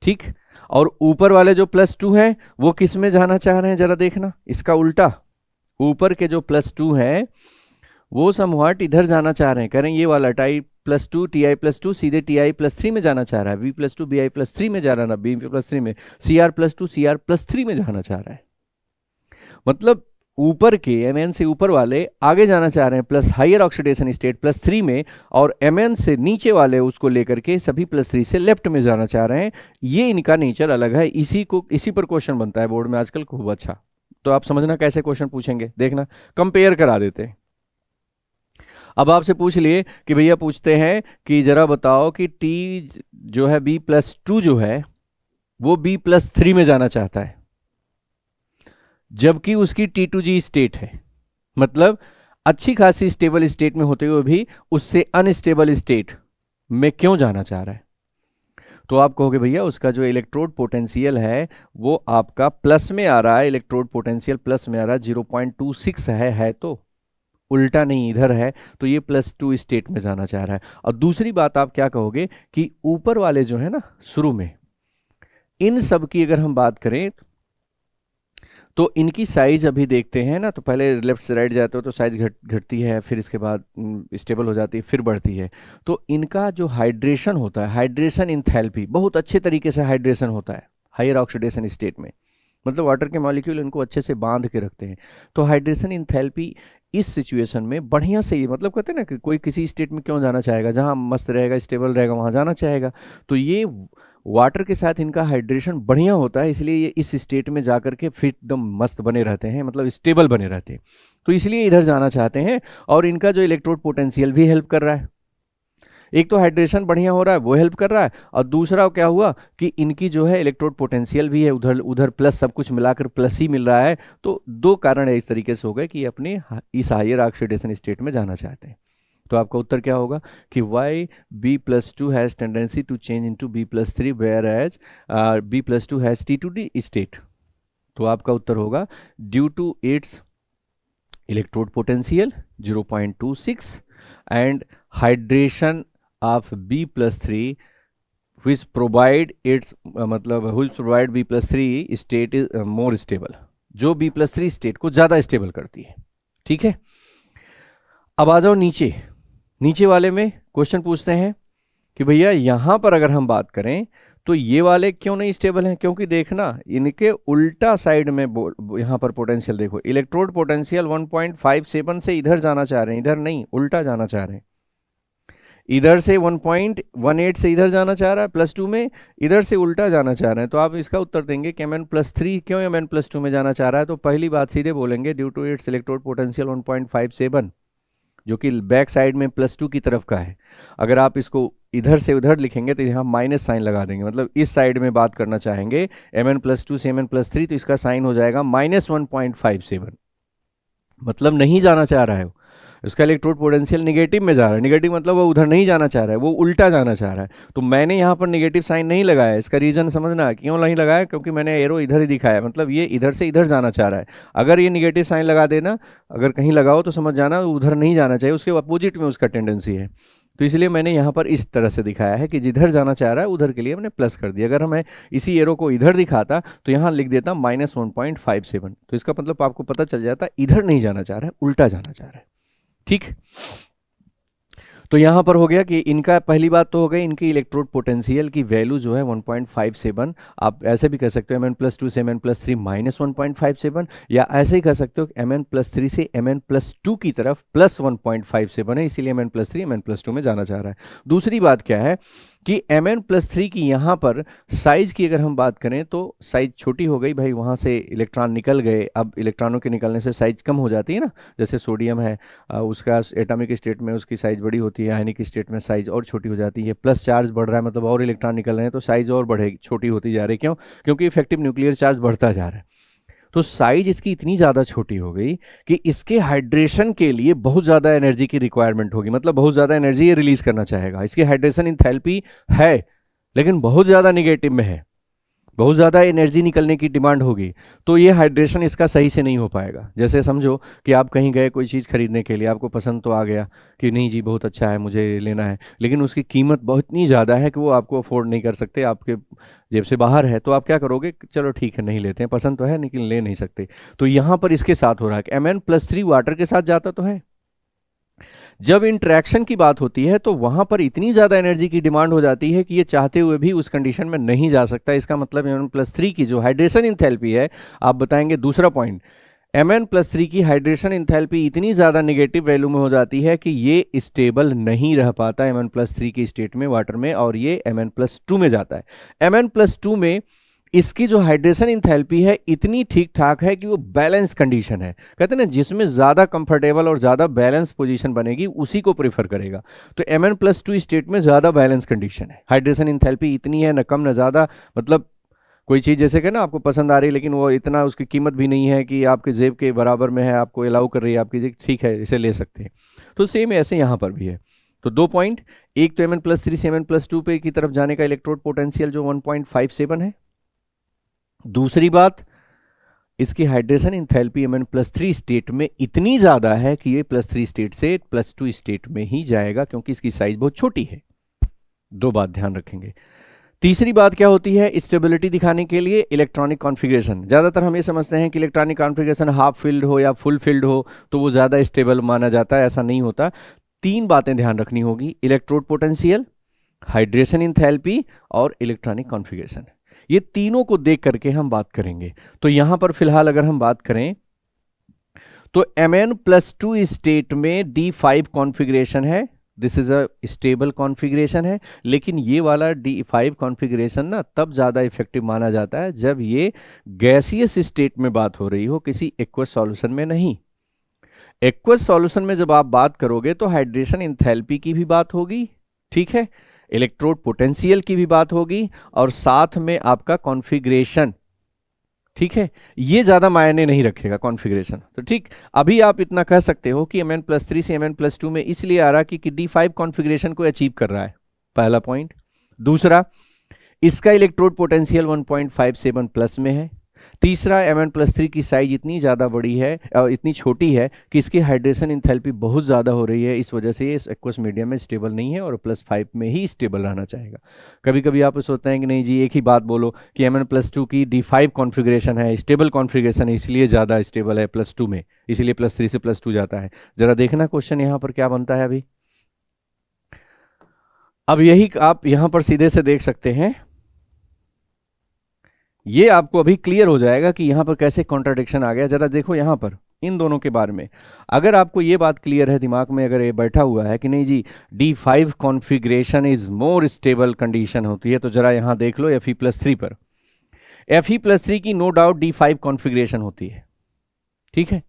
ठीक, और ऊपर वाले जो +2 हैं वो किस में जाना चाह रहे हैं, जरा देखना, इसका उल्टा। ऊपर के जो +2 हैं वो समव्हाट इधर जाना चाह रहे हैं, कह रहे हैं ये वाला Ti+2 Ti+2 सीधे Ti+3 में जाना चाह रहा है, B+2 Bi+3 में जा रहा है ना, B+3 में, Cr+2 Cr+3 में जाना चाह रहा है। मतलब ऊपर के Mn से ऊपर वाले आगे जाना चाह रहे हैं प्लस हायर ऑक्सीडेशन स्टेट +3 में, और Mn से नीचे वाले उसको लेकर के सभी +3 से लेफ्ट में जाना चाह रहे हैं। ये इनका नेचर अलग है, इसी पर क्वेश्चन बनता है बोर्ड में आजकल खूब अच्छा। तो आप समझना कैसे क्वेश्चन पूछेंगे, देखना, कंपेयर करा देते हैं। अब आपसे पूछ लिए कि भैया पूछते हैं कि जरा बताओ कि T जो है B+2 जो है वो B+3 में जाना चाहता है, जबकि उसकी T2G स्टेट है, मतलब अच्छी खासी स्टेबल स्टेट में होते हुए भी उससे अनस्टेबल स्टेट में क्यों जाना चाह रहा है। तो आप कहोगे भैया उसका जो इलेक्ट्रोड पोटेंशियल है वो आपका प्लस में आ रहा है, इलेक्ट्रोड पोटेंशियल प्लस में आ रहा है, 0.26 है तो उल्टा नहीं इधर है, तो ये +2 स्टेट में जाना चाह रहा है। और दूसरी बात आप क्या कहोगे कि ऊपर वाले जो है ना शुरू में, इन सब की अगर हम बात करें तो इनकी साइज अभी देखते हैं ना, तो पहले लेफ्ट से राइट जाते हो तो साइज घटती है, फिर इसके बाद स्टेबल हो जाती है, फिर बढ़ती है। तो इनका जो हाइड्रेशन होता है, हाइड्रेशन इंथैल्पी, बहुत अच्छे तरीके से हाइड्रेशन होता है हायर ऑक्सीडेशन स्टेट में, मतलब वाटर के मॉलिक्यूल इनको अच्छे से बांध के रखते हैं। तो हाइड्रेशन इंथैल्पी इस सिचुएशन में बढ़िया से, मतलब कहते हैं ना कि कोई किसी स्टेट में क्यों जाना चाहेगा, जहां मस्त रहेगा स्टेबल रहेगा वहां जाना चाहेगा। तो ये वाटर के साथ इनका हाइड्रेशन बढ़िया होता है, इसलिए ये इस स्टेट में जाकर के फिर एकदम मस्त बने रहते हैं, मतलब स्टेबल बने रहते हैं, तो इसलिए इधर जाना चाहते हैं। और इनका जो इलेक्ट्रोड पोटेंशियल भी हेल्प कर रहा है, एक तो हाइड्रेशन बढ़िया हो रहा है वो हेल्प कर रहा है, और दूसरा क्या हुआ कि इनकी जो है इलेक्ट्रोड पोटेंशियल भी है, उधर उधर प्लस, सब कुछ मिलाकर प्लस ही मिल रहा है। तो दो कारण है इस तरीके से हो गए कि अपने इस हायर ऑक्सीडेशन स्टेट में जाना चाहते हैं। तो आपका उत्तर क्या होगा कि why B+2 has tendency to change into B+3 whereas B+2 has T2D state. तो आपका उत्तर होगा due to its electrode potential 0.26 and hydration of B+3 which provide its मतलब which provide B+3 state is more stable, जो B+3 state को ज्यादा stable करती है। ठीक है, अब आ जाओ नीचे वाले में क्वेश्चन पूछते हैं कि भैया यहां पर अगर हम बात करें तो ये वाले क्यों नहीं स्टेबल हैं, क्योंकि देखना इनके उल्टा साइड में यहां पर पोटेंशियल देखो, इलेक्ट्रोड पोटेंशियल 1.57 से इधर जाना चाह रहे हैं, इधर नहीं उल्टा जाना चाह रहे हैं, इधर से 1.18 से इधर जाना चाह रहा है +2 में, इधर से उल्टा जाना चाह रहे हैं। तो आप इसका उत्तर देंगे कि Mn+3 क्यों Mn+2 में जाना चाह रहा है। तो पहली बात सीधे बोलेंगे due to its electrode potential 1.57, जो कि बैक साइड में +2 की तरफ का है। अगर आप इसको इधर से उधर लिखेंगे तो यहाँ माइनस साइन लगा देंगे, मतलब इस साइड में बात करना चाहेंगे Mn+2 से Mn+3, तो इसका साइन हो जाएगा -1.57। मतलब नहीं जाना चाह रहा है वो, उसका इलेक्ट्रोड पोटेंशियल निगेटिव में जा रहा है। निगेटिव मतलब वो उधर नहीं जाना चाह रहा है, वो उल्टा जाना चाह रहा है। तो मैंने यहाँ पर निगेटिव साइन नहीं लगाया, इसका रीजन समझना क्यों नहीं लगाया, क्योंकि मैंने एरो इधर ही दिखाया, मतलब ये इधर से इधर जाना चाह रहा है। अगर ये निगेटिव साइन लगा देना, अगर कहीं लगाओ तो समझ जाना उधर नहीं जाना चाहिए, उसके अपोजिट में उसका टेंडेंसी है। तो इसलिए मैंने यहाँ पर इस तरह से दिखाया है कि जिधर जाना चाह रहा है उधर के लिए मैंने प्लस कर दिया। अगर मैं इसी एरो को इधर दिखाता तो यहाँ लिख देता -1.57, तो इसका मतलब आपको पता चल जाता इधर नहीं जाना चाह रहा है, उल्टा जाना चाह रहा है। ठीक, तो यहां पर हो गया कि इनका पहली बात तो हो गई, इनकी इलेक्ट्रोड पोटेंशियल की वैल्यू जो है 1.57, आप ऐसे भी कह सकते हो Mn+2 से Mn+3 -1.57, या ऐसे ही कह सकते हो Mn+3 से Mn+2 की तरफ +1.57 है, इसीलिए Mn+3 Mn+2 में जाना चाह रहा है। दूसरी बात क्या है कि Mn+3 की यहाँ पर साइज की अगर हम बात करें तो साइज छोटी हो गई भाई, वहाँ से इलेक्ट्रॉन निकल गए। अब इलेक्ट्रॉनों के निकलने से साइज कम हो जाती है ना, जैसे सोडियम है, उसका एटॉमिक स्टेट में उसकी साइज बड़ी होती है, आयनिक स्टेट में साइज और छोटी हो जाती है। प्लस चार्ज बढ़ रहा है मतलब और इलेक्ट्रॉन निकल रहे हैं तो साइज और बढ़ेगी, छोटी होती जा रही है। क्यों? क्योंकि इफेक्टिव न्यूक्लियर चार्ज बढ़ता जा रहा है। तो साइज इसकी इतनी ज़्यादा छोटी हो गई कि इसके हाइड्रेशन के लिए बहुत ज़्यादा एनर्जी की रिक्वायरमेंट होगी, मतलब बहुत ज़्यादा एनर्जी ये रिलीज करना चाहेगा। इसकी हाइड्रेशन इंथैल्पी है लेकिन बहुत ज़्यादा निगेटिव में है, बहुत ज़्यादा एनर्जी निकलने की डिमांड होगी, तो ये हाइड्रेशन इसका सही से नहीं हो पाएगा। जैसे समझो कि आप कहीं गए कोई चीज़ खरीदने के लिए, आपको पसंद तो आ गया कि नहीं जी बहुत अच्छा है मुझे लेना है, लेकिन उसकी कीमत बहुत इतनी ज़्यादा है कि वो आपको अफोर्ड नहीं कर सकते, आपके जेब से बाहर है, तो आप क्या करोगे, चलो ठीक है नहीं लेते हैं, पसंद तो है लेकिन ले नहीं सकते। तो यहाँ पर इसके साथ हो रहा है कि Mn+3 वाटर के साथ जाता तो है, जब इंटरेक्शन की बात होती है तो वहां पर इतनी ज्यादा एनर्जी की डिमांड हो जाती है कि ये चाहते हुए भी उस कंडीशन में नहीं जा सकता। इसका मतलब Mn+3 की जो हाइड्रेशन इंथैल्पी है, आप बताएंगे दूसरा पॉइंट, Mn+3 की हाइड्रेशन इंथैल्पी इतनी ज्यादा नेगेटिव वैल्यू में हो जाती है कि ये स्टेबल नहीं रह पाता Mn+3 की स्टेट में वाटर में, और ये Mn+2 में जाता है। Mn+2 में इसकी जो हाइड्रेशन इंथैल्पी है इतनी ठीक ठाक है कि वो बैलेंस कंडीशन है, कहते हैं ना जिसमें ज्यादा कंफर्टेबल और ज्यादा बैलेंस पोजीशन बनेगी उसी को प्रेफर करेगा। तो Mn+2 स्टेट में ज्यादा बैलेंस कंडीशन है, हाइड्रेशन इंथैल्पी इतनी है न कम न ज्यादा, मतलब कोई चीज़ जैसे कि ना आपको पसंद आ रही है लेकिन वो इतना उसकी कीमत भी नहीं है कि आपके जेब के बराबर में है, आपको अलाउ कर रही है आपकी जेब, ठीक है इसे ले सकते हैं। तो सेम ऐसे यहाँ पर भी है। तो दो पॉइंट, एक तो Mn+3 से Mn+2 पे की तरफ जाने का इलेक्ट्रोड पोटेंशियल जो 1.57 है, दूसरी बात इसकी हाइड्रेशन इंथैल्पी Mn+3 स्टेट में इतनी ज्यादा है कि ये +3 स्टेट से +2 स्टेट में ही जाएगा क्योंकि इसकी साइज बहुत छोटी है। दो बात ध्यान रखेंगे। तीसरी बात क्या होती है, स्टेबिलिटी दिखाने के लिए इलेक्ट्रॉनिक कॉन्फ़िगरेशन। ज़्यादातर हम ये समझते हैं कि इलेक्ट्रॉनिक कॉन्फ़िगरेशन हाफ फिल्ड हो या फुल फिल्ड हो तो वो ज़्यादा स्टेबल माना जाता है, ऐसा नहीं होता। तीन बातें ध्यान रखनी होगी, इलेक्ट्रोड पोटेंशियल, हाइड्रेशन इंथैल्पी और इलेक्ट्रॉनिक कॉन्फ़िगरेशन। ये तीनों को देख करके हम बात करेंगे। तो यहां पर फिलहाल अगर हम बात करें तो Mn+2 स्टेट में D5 कॉन्फ़िगरेशन है, this is a stable configuration है, लेकिन ये वाला D5 कॉन्फ़िगरेशन ना तब ज़्यादा इफेक्टिव माना जाता है जब ये गैसियस स्टेट में बात हो रही हो, किसी एक्वस सॉल्यूशन में नहीं। एक्वस सॉल्यूशन में जब आप बात करोगे तो हाइड्रेशन इंथैल्पी की भी बात होगी, ठीक है, इलेक्ट्रोड पोटेंशियल की भी बात होगी, और साथ में आपका कॉन्फ़िगरेशन, ठीक है, ये ज्यादा मायने नहीं रखेगा कॉन्फ़िगरेशन। तो ठीक, अभी आप इतना कह सकते हो कि Mn+3 से Mn+2 में इसलिए आ रहा कि D5 कॉन्फ़िगरेशन को अचीव कर रहा है, पहला पॉइंट। दूसरा, इसका इलेक्ट्रोड पोटेंशियल 1.57 प्लस में है। तीसरा, Mn+3 की साइज इतनी ज़्यादा बड़ी है इतनी छोटी है कि इसकी हाइड्रेशन इंथैल्पी बहुत ज़्यादा हो रही है, इस वजह से ये इस एक्वस मीडियम में स्टेबल नहीं है और +5 में ही स्टेबल रहना चाहेगा। कभी कभी आप सोचते हैं कि नहीं जी एक ही बात बोलो कि Mn+2 की D5 कॉन्फ़िगरेशन है, स्टेबल कॉन्फ़िगरेशन है, इसलिए ज़्यादा स्टेबल है +2 में, इसलिए +3 से +2 जाता है। जरा देखना क्वेश्चन यहाँ पर क्या बनता है अभी। अब यही आप यहाँ पर सीधे से देख सकते हैं, ये आपको अभी क्लियर हो जाएगा कि यहां पर कैसे कॉन्ट्राडिक्शन आ गया। जरा देखो यहां पर इन दोनों के बारे में, अगर आपको ये बात क्लियर है दिमाग में, अगर ये बैठा हुआ है कि नहीं जी D5 configuration is more stable condition होती है, तो जरा यहां देख लो Fe+3 पर, Fe+3 की नो डाउट D5 कॉन्फ़िगरेशन होती है, ठीक है,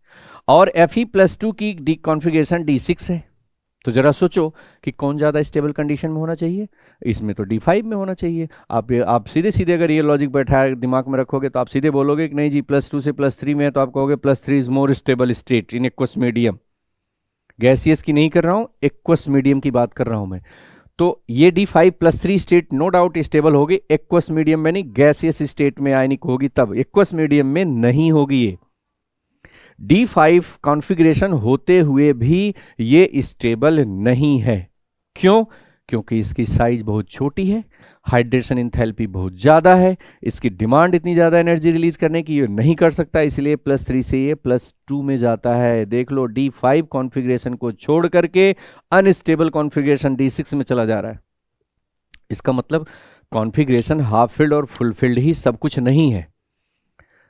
और Fe+2 की कॉन्फ़िगरेशन D6 है, तो जरा सोचो कि कौन ज़्यादा स्टेबल कंडीशन में होना चाहिए। इसमें तो D5 में होना चाहिए। आप सीधे सीधे अगर ये लॉजिक बैठा दिमाग में रखोगे तो आप सीधे बोलोगे कि नहीं जी +2 से +3 में है, तो आप कहोगे +3 is more stable state in aqueous medium. Gaseous की नहीं कर रहा हूं, एक्वस मीडियम की बात कर रहा हूं मैं। तो ये D5+3 state no doubt stable होगी, एक्वस मीडियम में नहीं, गैसियस स्टेट में आयनिक होगी तब, एक्वस मीडियम में नहीं होगी। ये D5 कॉन्फ़िगरेशन होते हुए भी ये स्टेबल नहीं है। क्यों? क्योंकि इसकी साइज बहुत छोटी है, हाइड्रेशन इंथैल्पी बहुत ज़्यादा है, इसकी डिमांड इतनी ज़्यादा एनर्जी रिलीज करने की ये नहीं कर सकता, इसलिए +3 से ये +2 में जाता है। देख लो D5 कॉन्फ़िगरेशन को छोड़ करके अनस्टेबल कॉन्फ़िगरेशन D6 में चला जा रहा है। इसका मतलब कॉन्फ़िगरेशन हाफ फिल्ड और फुल फिल्ड ही सब कुछ नहीं है,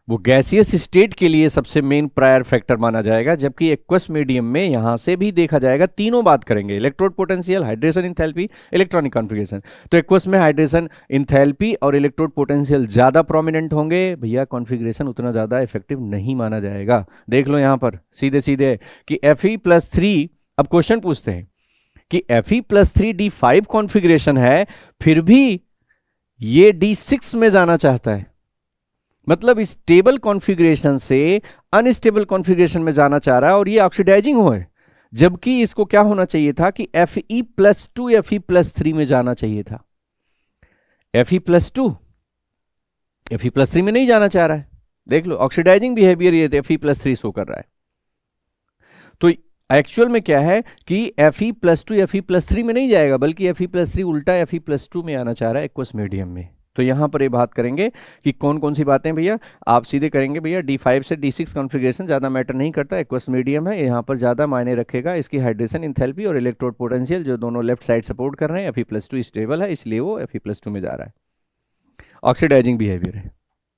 वो गैसियस स्टेट के लिए सबसे मेन प्रायर फैक्टर माना जाएगा, जबकि एक्वस मीडियम में यहां से भी देखा जाएगा, तीनों बात करेंगे, electrode potential, hydration enthalpy, electronic configuration. तो एक्वस में हाइड्रेशन इंथैल्पी और इलेक्ट्रोड पोटेंशियल ज्यादा प्रोमिनेंट होंगे, भैया कॉन्फ़िगरेशन उतना ज्यादा इफेक्टिव नहीं माना जाएगा। देख लो यहां पर सीधे सीधे कि Fe+3, अब क्वेश्चन पूछते हैं कि Fe+3 D5 कॉन्फ़िगरेशन है, फिर भी ये D6 में जाना चाहता है, मतलब स्टेबल कॉन्फ़िगरेशन से अनस्टेबल कॉन्फ़िगरेशन में जाना चाह रहा है, और ये ऑक्सीडाइजिंग हो है, जबकि इसको क्या होना चाहिए था कि Fe+2 Fe+3 में जाना चाहिए था। Fe+2 Fe+3 में नहीं जाना चाह रहा है, देख लो ऑक्सीडाइजिंग बिहेवियर ये Fe+3 शो कर रहा है। तो एक्चुअल में क्या है कि Fe+2 Fe+3 में नहीं जाएगा, बल्कि Fe+3 उल्टा Fe+2 में आना चाह रहा है एक्वस मीडियम में। तो यहां पर ये बात करेंगे कि कौन कौन सी बातें, भैया आप सीधे करेंगे भैया D5 से D6 कॉन्फ़िगरेशन ज्यादा मैटर नहीं करता, एक्वस मीडियम है, यहां पर ज्यादा मायने रखेगा इसकी हाइड्रेशन इंथैल्पी और इलेक्ट्रोड पोटेंशियल, जो दोनों लेफ्ट साइड सपोर्ट कर रहे हैं। Fe+2 स्टेबल है, इसलिए वो Fe+2 में जा रहा है, ऑक्सीडाइजिंग बिहेवियर है।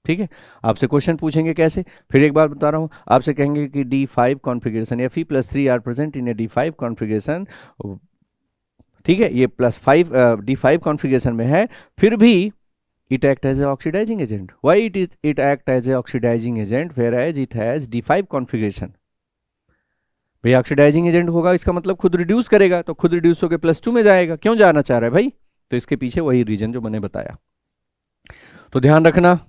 ठीक है, आपसे क्वेश्चन पूछेंगे कैसे, फिर एक बार बता रहा हूं, आपसे कहेंगे कि D5 configuration Fe+3 are present in a D5 configuration, ठीक है, ये +5 D5 कॉन्फ़िगरेशन में है, फिर भी it act as a oxidizing agent. Why it act as a oxidizing agent whereas it has D5 configuration? भाई ऑक्सीडाइजिंग एजेंट होगा, इसका मतलब खुद रिड्यूस करेगा, तो खुद रिड्यूस होकर +2 में जाएगा। क्यों जाना चाह रहा है भाई? तो इसके पीछे वही रीजन जो मैंने बताया। तो ध्यान रखना,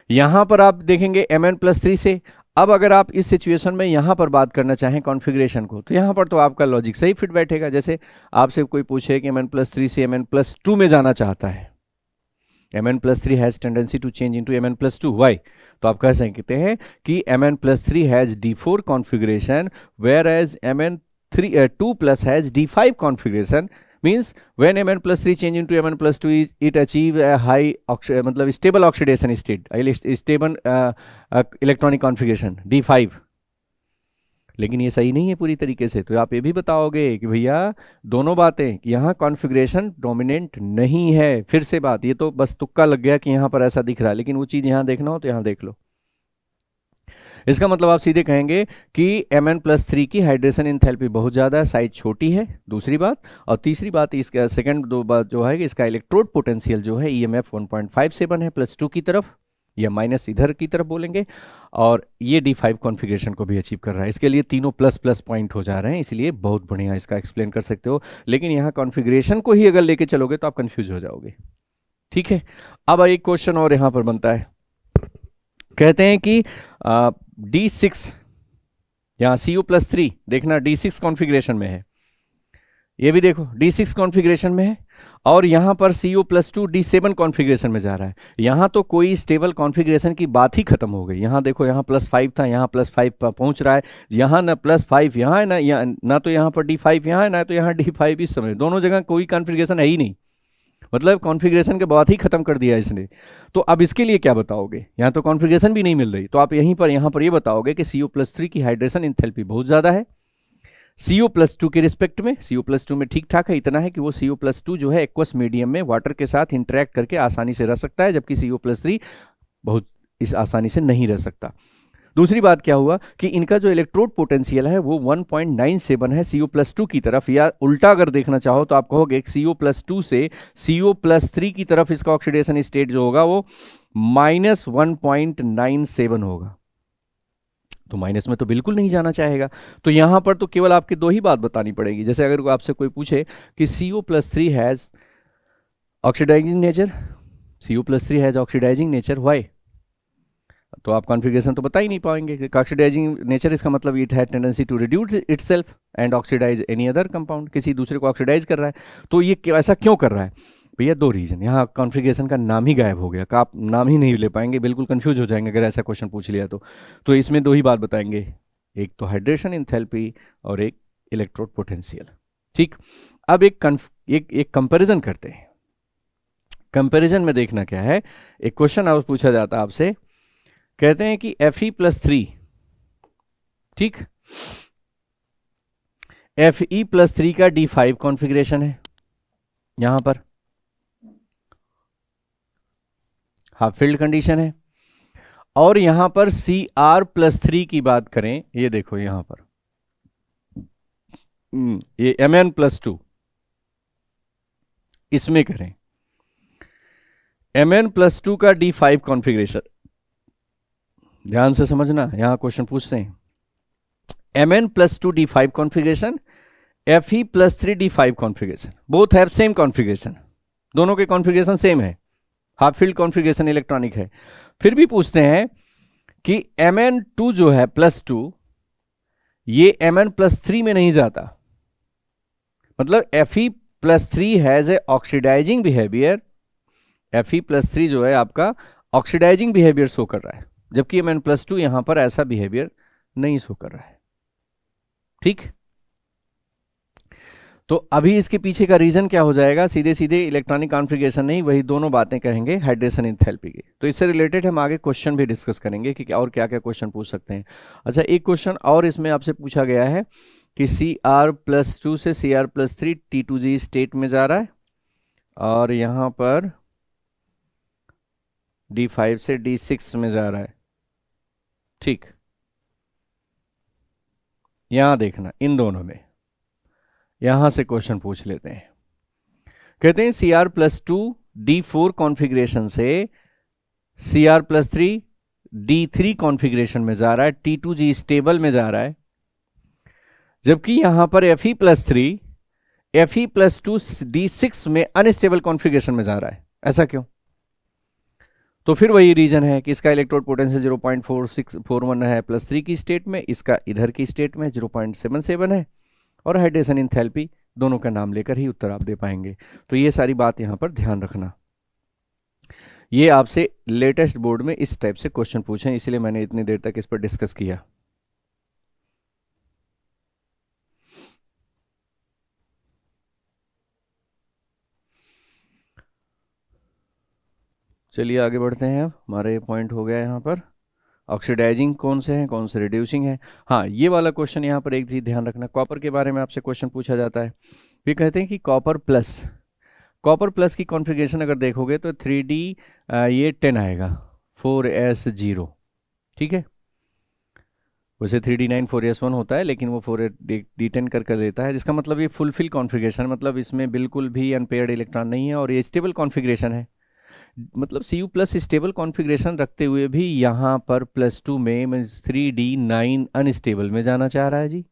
यहां पर आप देखेंगे Mn+3 से। अब अगर आप इस सिचुएशन में यहां पर बात करना चाहें कॉन्फ़िगरेशन को, तो यहां पर तो आपका लॉजिक सही फिट बैठेगा। जैसे आपसे कोई पूछे कि Mn+3 से Mn+2 में जाना चाहता है, Mn+3 has tendency to change into Mn+2. Why? तो आप कह सकते हैं कि Mn+3 has D4 configuration, whereas Mn2+ has D5 configuration. Means when Mn+3 change into Mn+2, it achieve a high मतलब stable oxidation state, stable electronic configuration D5. लेकिन ये सही नहीं है पूरी तरीके से। तो आप ये भी बताओगे कि भैया दोनों बातें कि यहाँ कॉन्फ़िगरेशन डोमिनेंट नहीं है। फिर से बात, ये तो बस तुक्का लग गया कि यहाँ पर ऐसा दिख रहा है, लेकिन वो चीज़ यहाँ देखना हो तो यहाँ देख लो। इसका मतलब आप सीधे कहेंगे कि Mn+3 की हाइड्रेशन इंथैल्पी बहुत ज़्यादा है, साइज छोटी है, दूसरी बात। और तीसरी बात, इसका सेकंड दो बात जो है कि इसका इलेक्ट्रोड पोटेंशियल जो है EMF 1.57 है +2 की तरफ, या माइनस इधर की तरफ बोलेंगे, और ये D5 कॉन्फ़िगरेशन को भी अचीव कर रहा है। इसके लिए तीनों प्लस पॉइंट हो जा रहे हैं, इसलिए बहुत बढ़िया इसका एक्सप्लेन कर सकते हो। लेकिन यहाँ कॉन्फ़िगरेशन को ही अगर लेके चलोगे तो आप कंफ्यूज हो जाओगे। ठीक है, अब एक क्वेश्चन और यहाँ पर बनता है, कहते हैं कि D6, यहाँ CO+3 देखना D6 कॉन्फ़िगरेशन में है, ये भी देखो D6 कॉन्फ़िगरेशन में है, और यहां पर CO+2 D7 कॉन्फ़िगरेशन में जा रहा है। यहां तो कोई स्टेबल कॉन्फ़िगरेशन की बात ही खत्म हो गई। यहां देखो, यहां +5 था, यहां +5 पर पहुंच रहा है, यहां ना +5 यहां है, ना तो यहां पर D5 यहां है, ना तो यहां D5 इस समय, दोनों जगह कोई कॉन्फ़िगरेशन है ही नहीं, मतलब कॉन्फ़िगरेशन के बात ही खत्म कर दिया इसने। तो अब इसके लिए क्या बताओगे? यहाँ तो कॉन्फ़िगरेशन भी नहीं मिल रही, तो आप यहाँ पर ये बताओगे कि CO+3 की हाइड्रेशन इंथैल्पी बहुत ज़्यादा है CO+2 के रिस्पेक्ट में। CO+2 में ठीक ठाक है, इतना है कि वो CO+2 जो है एक्वस मीडियम में वाटर के साथ इंटरेक्ट करके आसानी से रह सकता है, जबकि CO+3 बहुत इस आसानी से नहीं रह सकता। दूसरी बात क्या हुआ कि इनका जो इलेक्ट्रोड पोटेंशियल है वो 1.97 है CO+2 की तरफ, या उल्टा अगर देखना चाहो तो आप कहोगे CO+2 से CO+3 की तरफ इसका ऑक्सीडेशन स्टेट जो होगा वो -1.97 होगा। तो माइनस में तो बिल्कुल नहीं जाना चाहेगा। तो यहां पर तो केवल आपकी दो ही बात बतानी पड़ेगी। जैसे अगर आपसे कोई पूछे कि CO+3 has oxidising nature, CO+3 has oxidising nature, why, तो आप कॉन्फ़िगरेशन तो बता ही नहीं पाएंगे कि ऑक्सीडाइजिंग नेचर, इसका मतलब it had tendency to reduce itself and oxidise any other compound, किसी दूसरे को ऑक्सीडाइज कर रहा है। तो ये ऐसा क्यों कर रहा है भैया? दो रीजन। यहाँ कॉन्फ़िगरेशन का नाम ही गायब हो गया, का आप नाम ही नहीं ले पाएंगे, बिल्कुल कंफ्यूज हो जाएंगे अगर ऐसा क्वेश्चन पूछ लिया तो इसमें दो ही बात बताएंगे, एक तो हाइड्रेशन एंथैल्पी और एक इलेक्ट्रोड पोटेंशियल। ठीक, अब एक कंपैरिजन करते हैं। कंपैरिजन में देखना क्या है, एक क्वेश्चन आप पूछा जाता है आपसे, कहते हैं कि Fe+3, ठीक, Fe+3 का D5 कॉन्फ़िगरेशन है यहां पर, हाफ फील्ड कंडीशन है, और यहां पर Cr+3 की बात करें, ये देखो यहां पर ये Mn+2, इसमें करें Mn+2 का D5 कॉन्फ़िगरेशन, ध्यान से समझना, यहां क्वेश्चन पूछते हैं Mn+2 D5 configuration, Fe+3 D5 configuration, both have same configuration, दोनों के कॉन्फ़िगरेशन सेम है, हाफ फील्ड कॉन्फ़िगरेशन इलेक्ट्रॉनिक है। फिर भी पूछते हैं कि Mn2 जो है +2, ये Mn+3 में नहीं जाता, मतलब Fe+3 has a oxidising behaviour, Fe+3 जो है आपका ऑक्सीडाइजिंग बिहेवियर शो कर रहा है, जबकि Mn+2 यहां पर ऐसा बिहेवियर नहीं शो कर रहा है। ठीक, तो अभी इसके पीछे का रीजन क्या हो जाएगा, सीधे सीधे इलेक्ट्रॉनिक कॉन्फ़िगरेशन नहीं, वही दोनों बातें कहेंगे हाइड्रेशन एंथैल्पी की। तो इससे रिलेटेड हम आगे क्वेश्चन भी डिस्कस करेंगे कि और क्या क्या क्वेश्चन पूछ सकते हैं। अच्छा, एक क्वेश्चन और इसमें आपसे पूछा गया है कि Cr+2 से Cr+3 T2G स्टेट में जा रहा है, और यहां पर D5 से D6 में जा रहा है। ठीक, यहां देखना, इन दोनों में यहां से क्वेश्चन पूछ लेते हैं। कहते हैं Cr+2 D4 कॉन्फ़िगरेशन से Cr+3 D3 कॉन्फ़िगरेशन में जा रहा है, T2G स्टेबल में जा रहा है, जबकि यहां पर Fe+2 D6 में अनस्टेबल कॉन्फ़िगरेशन में जा रहा है। ऐसा क्यों? तो फिर वही रीजन है कि इसका इलेक्ट्रोड पोटेंशियल 0.4641 है +3 की स्टेट में, इसका इधर की स्टेट में 0.77 है, और हाइड्रेशन एंथैल्पी, दोनों का नाम लेकर ही उत्तर आप दे पाएंगे। तो ये सारी बात यहां पर ध्यान रखना। ये आपसे लेटेस्ट बोर्ड में इस टाइप से क्वेश्चन पूछे, इसलिए मैंने इतनी देर तक इस पर डिस्कस किया। चलिए आगे बढ़ते हैं। अब हमारा ये पॉइंट हो गया यहाँ पर, ऑक्सीडाइजिंग कौन से हैं, कौन से रिड्यूसिंग है। हाँ, ये वाला क्वेश्चन यहाँ पर एक चीज ध्यान रखना, कॉपर के बारे में आपसे क्वेश्चन पूछा जाता है। फिर कहते हैं कि कॉपर प्लस की कॉन्फ़िगरेशन अगर देखोगे तो 3D ये 10 आएगा, 4s0, ठीक है। वैसे 3D9 4s1 होता है, लेकिन वो 4d10 कर लेता है, जिसका मतलब ये फुलफिल कॉन्फ़िगरेशन, मतलब इसमें बिल्कुल भी अनपेयर्ड इलेक्ट्रॉन नहीं है, और ये स्टेबल कॉन्फ़िगरेशन है। मतलब Cu+ स्टेबल कॉन्फ़िगरेशन रखते हुए भी यहाँ पर +2 में 3D9 अनस्टेबल में जाना चाह रहा है जी।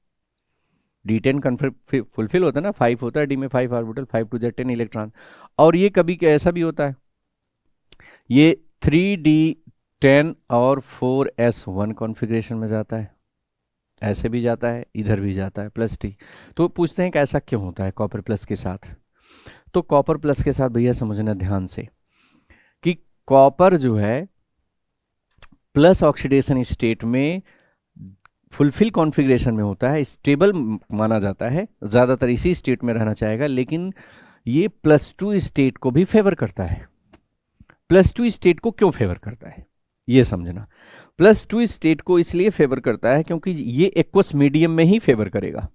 D10 फुलफिल होता है ना, 5 होता है, D में 5 ऑर्बिटल, 5 2 10 इलेक्ट्रॉन। और ये कभी ऐसा भी होता है, ये 3D10 और 4s1 कॉन्फ़िगरेशन में जाता है, ऐसे भी जाता है, इधर भी जाता है +T। तो पूछते हैं कि ऐसा क्यों होता है कॉपर प्लस के साथ। तो कॉपर प्लस के साथ भैया समझना ध्यान से कि कॉपर जो है प्लस ऑक्सीडेशन स्टेट में फुलफिल कॉन्फ़िगरेशन में होता है, स्टेबल माना जाता है, ज़्यादातर इसी स्टेट में रहना चाहेगा, लेकिन ये +2 स्टेट को भी फेवर करता है। +2 स्टेट को क्यों फेवर करता है ये समझना। +2 स्टेट को इसलिए फेवर करता है क्योंकि ये एक्वस मीडियम में ही फेवर करेगा,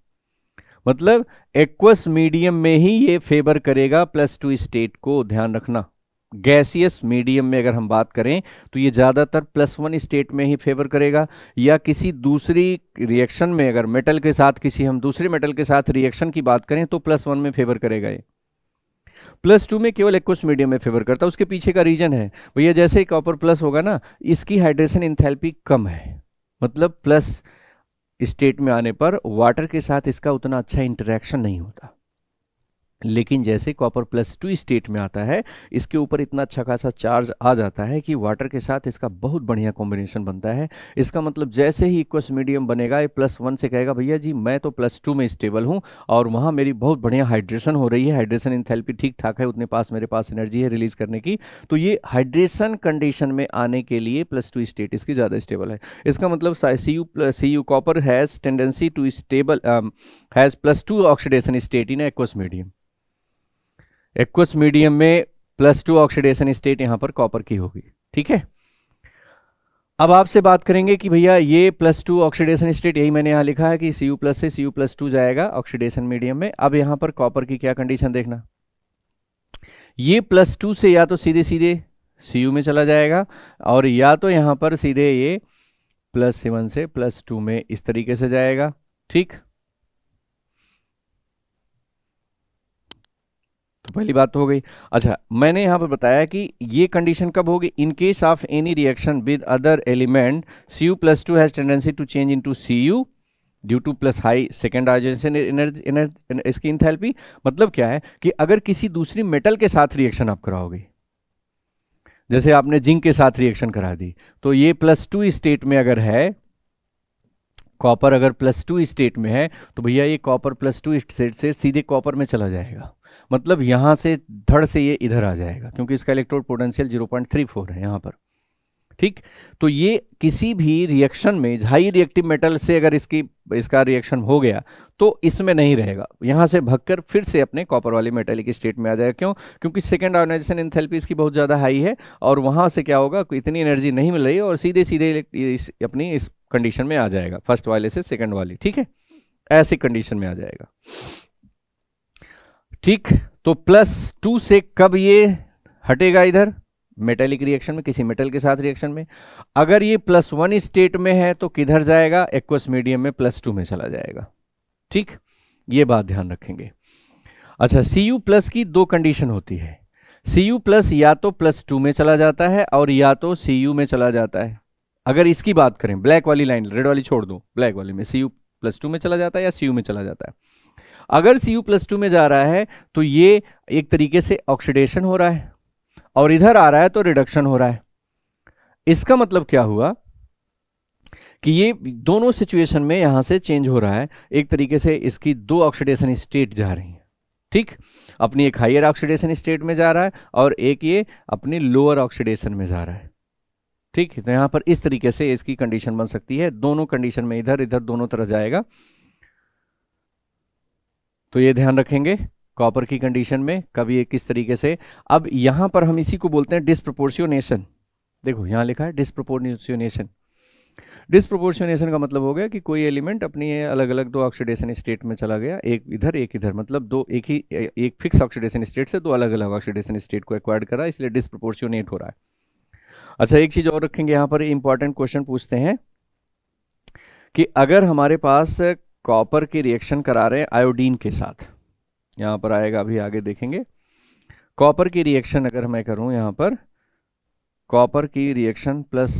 मतलब एक्वस मीडियम में ही ये फेवर करेगा +2 स्टेट को, ध्यान रखना। गैसियस मीडियम में अगर हम बात करें तो ये ज़्यादातर +1 स्टेट में ही फेवर करेगा, या किसी दूसरी रिएक्शन में अगर मेटल के साथ किसी हम दूसरे मेटल के साथ रिएक्शन की बात करें तो +1 में फेवर करेगा ये। +2 में केवल एक्वस मीडियम में फेवर करता है। उसके पीछे का रीजन है भैया, जैसे ही कॉपर प्लस होगा ना, इसकी हाइड्रेशन एंथैल्पी कम है, मतलब प्लस स्टेट में आने पर वाटर के साथ इसका उतना अच्छा इंटरेक्शन नहीं होता। लेकिन जैसे कॉपर +2 स्टेट में आता है, इसके ऊपर इतना अच्छा खासा चार्ज आ जाता है कि वाटर के साथ इसका बहुत बढ़िया कॉम्बिनेशन बनता है। इसका मतलब जैसे ही इक्वस मीडियम बनेगा, ये +1 से कहेगा भैया जी मैं तो +2 में स्टेबल हूँ और वहाँ मेरी बहुत बढ़िया हाइड्रेशन हो रही है, हाइड्रेशन इंथैल्पी ठीक ठाक है, उतने पास मेरे पास एनर्जी है रिलीज करने की। तो ये हाइड्रेशन कंडीशन में आने के लिए +2 स्टेट इसकी ज़्यादा स्टेबल है। इसका मतलब Cu copper has tendency to stable has +2 oxidation state in aqueous medium. Aqueous medium में +2 ऑक्सीडेशन स्टेट यहां पर कॉपर की होगी। ठीक है, अब आपसे बात करेंगे कि भैया ये +2 ऑक्सीडेशन स्टेट, यही मैंने यहां लिखा है कि Cu+ से Cu+2 जाएगा ऑक्सीडेशन मीडियम में। अब यहां पर कॉपर की क्या कंडीशन देखना, ये +2 से या तो सीधे सीधे Cu में चला जाएगा और या तो यहां पर सीधे ये +7 से +2 में इस तरीके से जाएगा। ठीक, तो पहली बात तो हो गई। अच्छा, मैंने यहां पर बताया कि ये कंडीशन कब होगी, in case of any reaction with other element Cu+2 has tendency to change into Cu due to plus high second ionisation energy, इसकी इंथैल्पी। मतलब क्या है कि अगर किसी दूसरी मेटल के साथ रिएक्शन आप कराओगे, जैसे आपने जिंक के साथ रिएक्शन करा दी, तो ये +2 स्टेट में अगर है, कॉपर अगर +2 स्टेट में है, तो भैया ये कॉपर +2 स्टेट से सीधे कॉपर में चला जाएगा। मतलब यहां से धड़ से ये इधर आ जाएगा, क्योंकि इसका इलेक्ट्रोड पोटेंशियल 0.34 है यहां पर। ठीक, तो ये किसी भी रिएक्शन में हाई रिएक्टिव मेटल से अगर इसका रिएक्शन हो गया तो इसमें नहीं रहेगा, यहां से भगकर फिर से अपने कॉपर वाली मेटेलिक स्टेट में आ जाएगा। क्यों? क्योंकि सेकेंड आयोनाइजेशन एंथैल्पी इसकी बहुत ज़्यादा हाई है और वहां से क्या होगा, इतनी एनर्जी नहीं मिल रही है और सीधे सीधे अपनी इस कंडीशन में आ जाएगा, फर्स्ट वाले से सेकेंड वाली। ठीक है, ऐसी कंडीशन में आ जाएगा। ठीक, तो +2 से कब ये हटेगा इधर, मेटेलिक रिएक्शन में, किसी मेटल के साथ रिएक्शन में। अगर ये +1 स्टेट में है तो किधर जाएगा, एक्वस मीडियम में +2 में चला जाएगा। ठीक, ये बात ध्यान रखेंगे। अच्छा, Cu+ की दो कंडीशन होती है, Cu+ या तो +2 में चला जाता है और या तो Cu में चला जाता है। अगर इसकी बात करें, ब्लैक वाली लाइन, रेड वाली छोड़ दो, ब्लैक वाली में Cu+2 में चला जाता है या Cu में चला जाता है। अगर Cu+2 में जा रहा है तो ये एक तरीके से ऑक्सीडेशन हो रहा है और इधर आ रहा है तो रिडक्शन हो रहा है। इसका मतलब क्या हुआ कि ये दोनों सिचुएशन में यहां से चेंज हो रहा है, एक तरीके से इसकी दो ऑक्सीडेशन स्टेट जा रही हैं। ठीक, अपनी एक हायर ऑक्सीडेशन स्टेट में जा रहा है और एक ये अपनी लोअर ऑक्सीडेशन में जा रहा है। ठीक है, तो यहां पर इस तरीके से इसकी कंडीशन बन सकती है, दोनों कंडीशन में इधर इधर दोनों तरह जाएगा। तो ये ध्यान रखेंगे कॉपर की कंडीशन में कभी ये किस तरीके से। अब यहां पर हम इसी को बोलते हैं डिस्प्रोपोर्शनेशन। देखो यहां लिखा है डिस्प्रोपोर्शनेशन। डिस्प्रोपोर्शनेशन का मतलब हो गया कि कोई एलिमेंट अपनी अलग अलग दो ऑक्सीडेशन स्टेट में चला गया, एक इधर, मतलब दो एक फिक्स ऑक्सीडेशन स्टेट से दो अलग अलग ऑक्सीडेशन स्टेट को एक्वायर्ड करा, इसलिए डिस्प्रोपोर्शनेट हो रहा है। अच्छा, एक चीज और रखेंगे यहां पर, इंपॉर्टेंट क्वेश्चन पूछते हैं कि अगर हमारे पास कॉपर की रिएक्शन करा रहे हैं आयोडीन के साथ, यहां पर आएगा अभी आगे देखेंगे, कॉपर की रिएक्शन अगर मैं करूं यहां पर कॉपर की रिएक्शन प्लस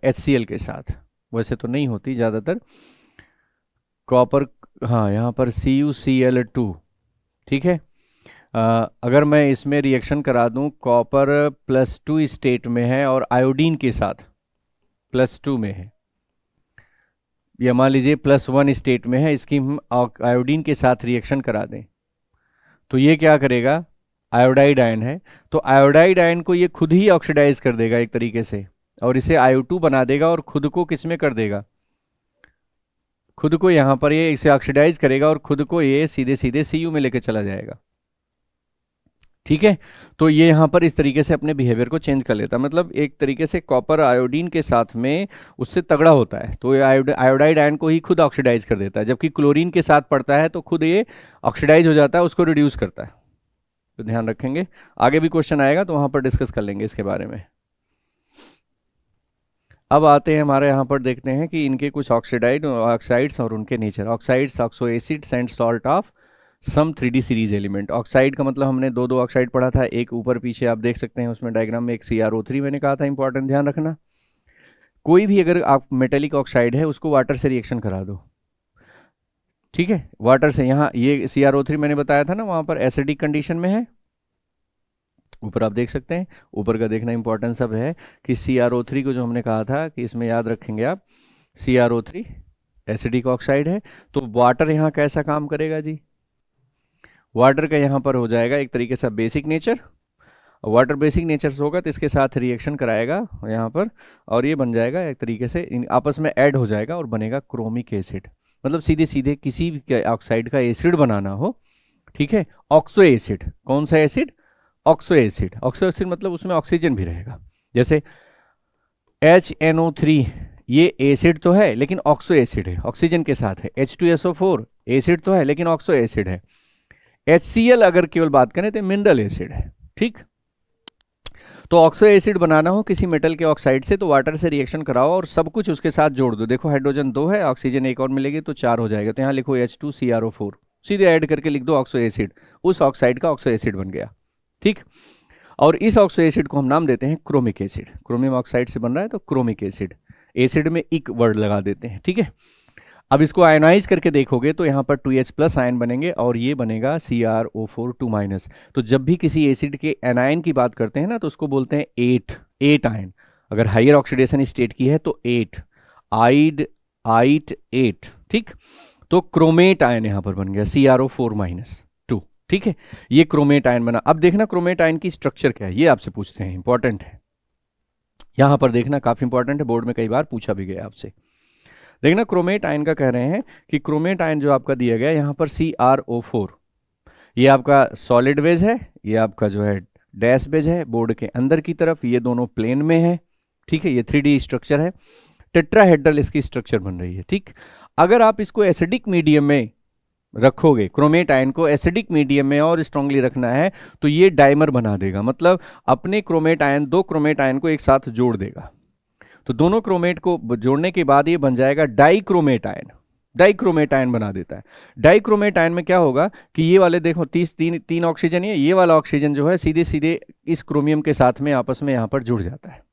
HCl के साथ, वैसे तो नहीं होती ज़्यादातर कॉपर, हाँ यहाँ पर CuCl2। ठीक है, अगर मैं इसमें रिएक्शन करा दूं, कॉपर +2 स्टेट में है और आयोडीन के साथ +2 में है, या मान लीजिए +1 स्टेट में है, इसकी हम आयोडीन के साथ रिएक्शन करा दें तो ये क्या करेगा, आयोडाइड आयन है तो आयोडाइड आयन को ये खुद ही ऑक्सीडाइज कर देगा एक तरीके से और इसे IO2 बना देगा और खुद को किस में कर देगा, खुद को यहां पर ये इसे ऑक्सीडाइज करेगा और खुद को ये सीधे सीधे Cu में लेके चला जाएगा। ठीक है, तो ये यहां पर इस तरीके से अपने बिहेवियर को चेंज कर लेता है, मतलब एक तरीके से कॉपर आयोडीन के साथ में उससे तगड़ा होता है तो ये आयोडाइड आयन को ही खुद ऑक्सीडाइज कर देता है, जबकि क्लोरीन के साथ पड़ता है तो खुद ये ऑक्सीडाइज हो जाता है, उसको रिड्यूस करता है। तो ध्यान रखेंगे, आगे भी क्वेश्चन आएगा तो वहां पर डिस्कस कर लेंगे इसके बारे में। अब आते हैं हमारे यहाँ पर, देखते हैं कि इनके कुछ ऑक्साइड्स और उनके nature. Oxides, oxo acids and salt of some 3D series element. Oxide का मतलब हमने दो ऑक्साइड पढ़ा था, एक ऊपर पीछे आप देख सकते हैं उसमें डायग्राम में, एक CrO3 मैंने कहा था, इंपॉर्टेंट ध्यान रखना। कोई भी अगर आप मेटेलिक ऑक्साइड है उसको वाटर से रिएक्शन करा दो, ठीक है, वाटर से। यहाँ ये CrO3 मैंने बताया था ना, वहाँ पर एसिडिक कंडीशन में है, ऊपर आप देख सकते हैं। ऊपर का देखना इंपॉर्टेंस अब है कि CrO3 को जो हमने कहा था कि इसमें याद रखेंगे आप, CrO3 एसिडिक ऑक्साइड है, तो वाटर यहाँ कैसा काम करेगा जी, वाटर का यहाँ पर हो जाएगा एक तरीके से basic nature. Water basic nature से होगा तो इसके साथ रिएक्शन कराएगा यहाँ पर, और ये बन जाएगा एक तरीके से आपस में ऐड हो जाएगा और बनेगा क्रोमिक एसिड। मतलब सीधे सीधे किसी भी ऑक्साइड का एसिड बनाना हो, ठीक है, ऑक्सो एसिड, कौन सा acid, oxo acid. Oxo acid मतलब उसमें ऑक्सीजन भी रहेगा, जैसे HNO3 ये एसिड तो है लेकिन ऑक्सो एसिड है, ऑक्सीजन के साथ है। H2SO4 एसिड तो है लेकिन ऑक्सो एसिड है। HCl अगर केवल बात करें तो मिनरल एसिड है, ठीक। तो ऑक्सो एसिड बनाना हो किसी मेटल के ऑक्साइड से तो वाटर से रिएक्शन कराओ और सब कुछ उसके साथ जोड़ दो। देखो हाइड्रोजन 2 है, ऑक्सीजन एक और मिलेगी तो 4 हो जाएगा, तो यहाँ लिखो H2CrO4, सीधे ऐड करके लिख दो ऑक्सो एसिड, उस ऑक्साइड का ऑक्सो एसिड बन गया, ठीक। और इस ऑक्सो एसिड को हम नाम देते हैं क्रोमिक एसिड। क्रोमियम ऑक्साइड से बन रहा है तो क्रोमिक एसिड, एसिड में इक वर्ड लगा देते हैं, ठीक है। अब इसको आयनाइज करके देखोगे तो यहाँ पर 2H+ आयन बनेंगे और ये बनेगा CrO4 2-। तो जब भी किसी एसिड के एनायन की बात करते हैं ना तो उसको बोलते हैं 8 आयन। अगर हायर ऑक्सीडेशन स्टेट की है तो 8 आइड 8, ठीक। तो क्रोमेट आयन यहाँ पर बन गया CrO4-2, ठीक है, ये क्रोमेट आयन बना। अब देखना क्रोमेट आयन की स्ट्रक्चर क्या है, ये आपसे पूछते हैं, इंपॉर्टेंट है, यहां पर देखना काफी इंपॉर्टेंट है, बोर्ड में कई बार पूछा भी गया आपसे। देखना क्रोमेट आयन का कह रहे हैं कि क्रोमेट आयन जो आपका दिया गया यहां पर CrO4, ये आपका सॉलिड बेज है, ये आपका जो है डैश बेज है बोर्ड के अंदर की तरफ, ये दोनों प्लेन में है, ठीक है, ये 3D स्ट्रक्चर है, टेट्राहेड्रल इसकी स्ट्रक्चर बन रही है, ठीक। अगर आप इसको एसिडिक मीडियम में रखोगे, क्रोमेट आयन को एसिडिक मीडियम में और स्ट्रांगली रखना है तो ये डाइमर बना देगा, मतलब अपने क्रोमेट आयन, दो क्रोमेट आयन को एक साथ जोड़ देगा। तो दोनों क्रोमेट को जोड़ने के बाद ये बन जाएगा डाइक्रोमेट आयन, डाइक्रोमेट आयन बना देता है। डाइक्रोमेट आयन में क्या होगा कि ये वाले देखो 3 ऑक्सीजन, ये वाला ऑक्सीजन जो है सीधे सीधे इस क्रोमियम के साथ में आपस में यहाँ पर जुड़ जाता है,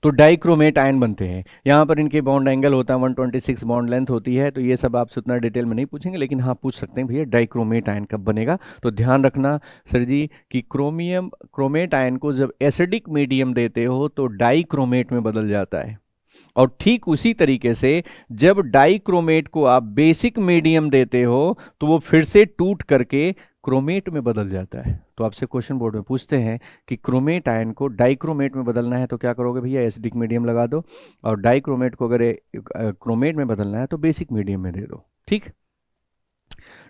तो डाइक्रोमेट आयन बनते हैं। यहाँ पर इनके बॉन्ड एंगल होता है 126 बॉन्ड लेंथ होती है, तो ये सब आपसे उतना डिटेल में नहीं पूछेंगे, लेकिन हाँ पूछ सकते हैं भैया डाइक्रोमेट आयन कब बनेगा। तो ध्यान रखना सर जी कि क्रोमेट आयन को जब एसिडिक मीडियम देते हो तो डाइक्रोमेट में बदल जाता है, और ठीक उसी तरीके से जब डाइक्रोमेट को आप बेसिक मीडियम देते हो तो वो फिर से टूट करके क्रोमेट में बदल जाता है। तो आपसे क्वेश्चन बोर्ड में पूछते हैं कि क्रोमेट आयन को डाइक्रोमेट में बदलना है तो क्या करोगे भैया, एसिडिक मीडियम लगा दो, और डाइक्रोमेट को अगर क्रोमेट में बदलना है तो बेसिक मीडियम में दे दो, ठीक।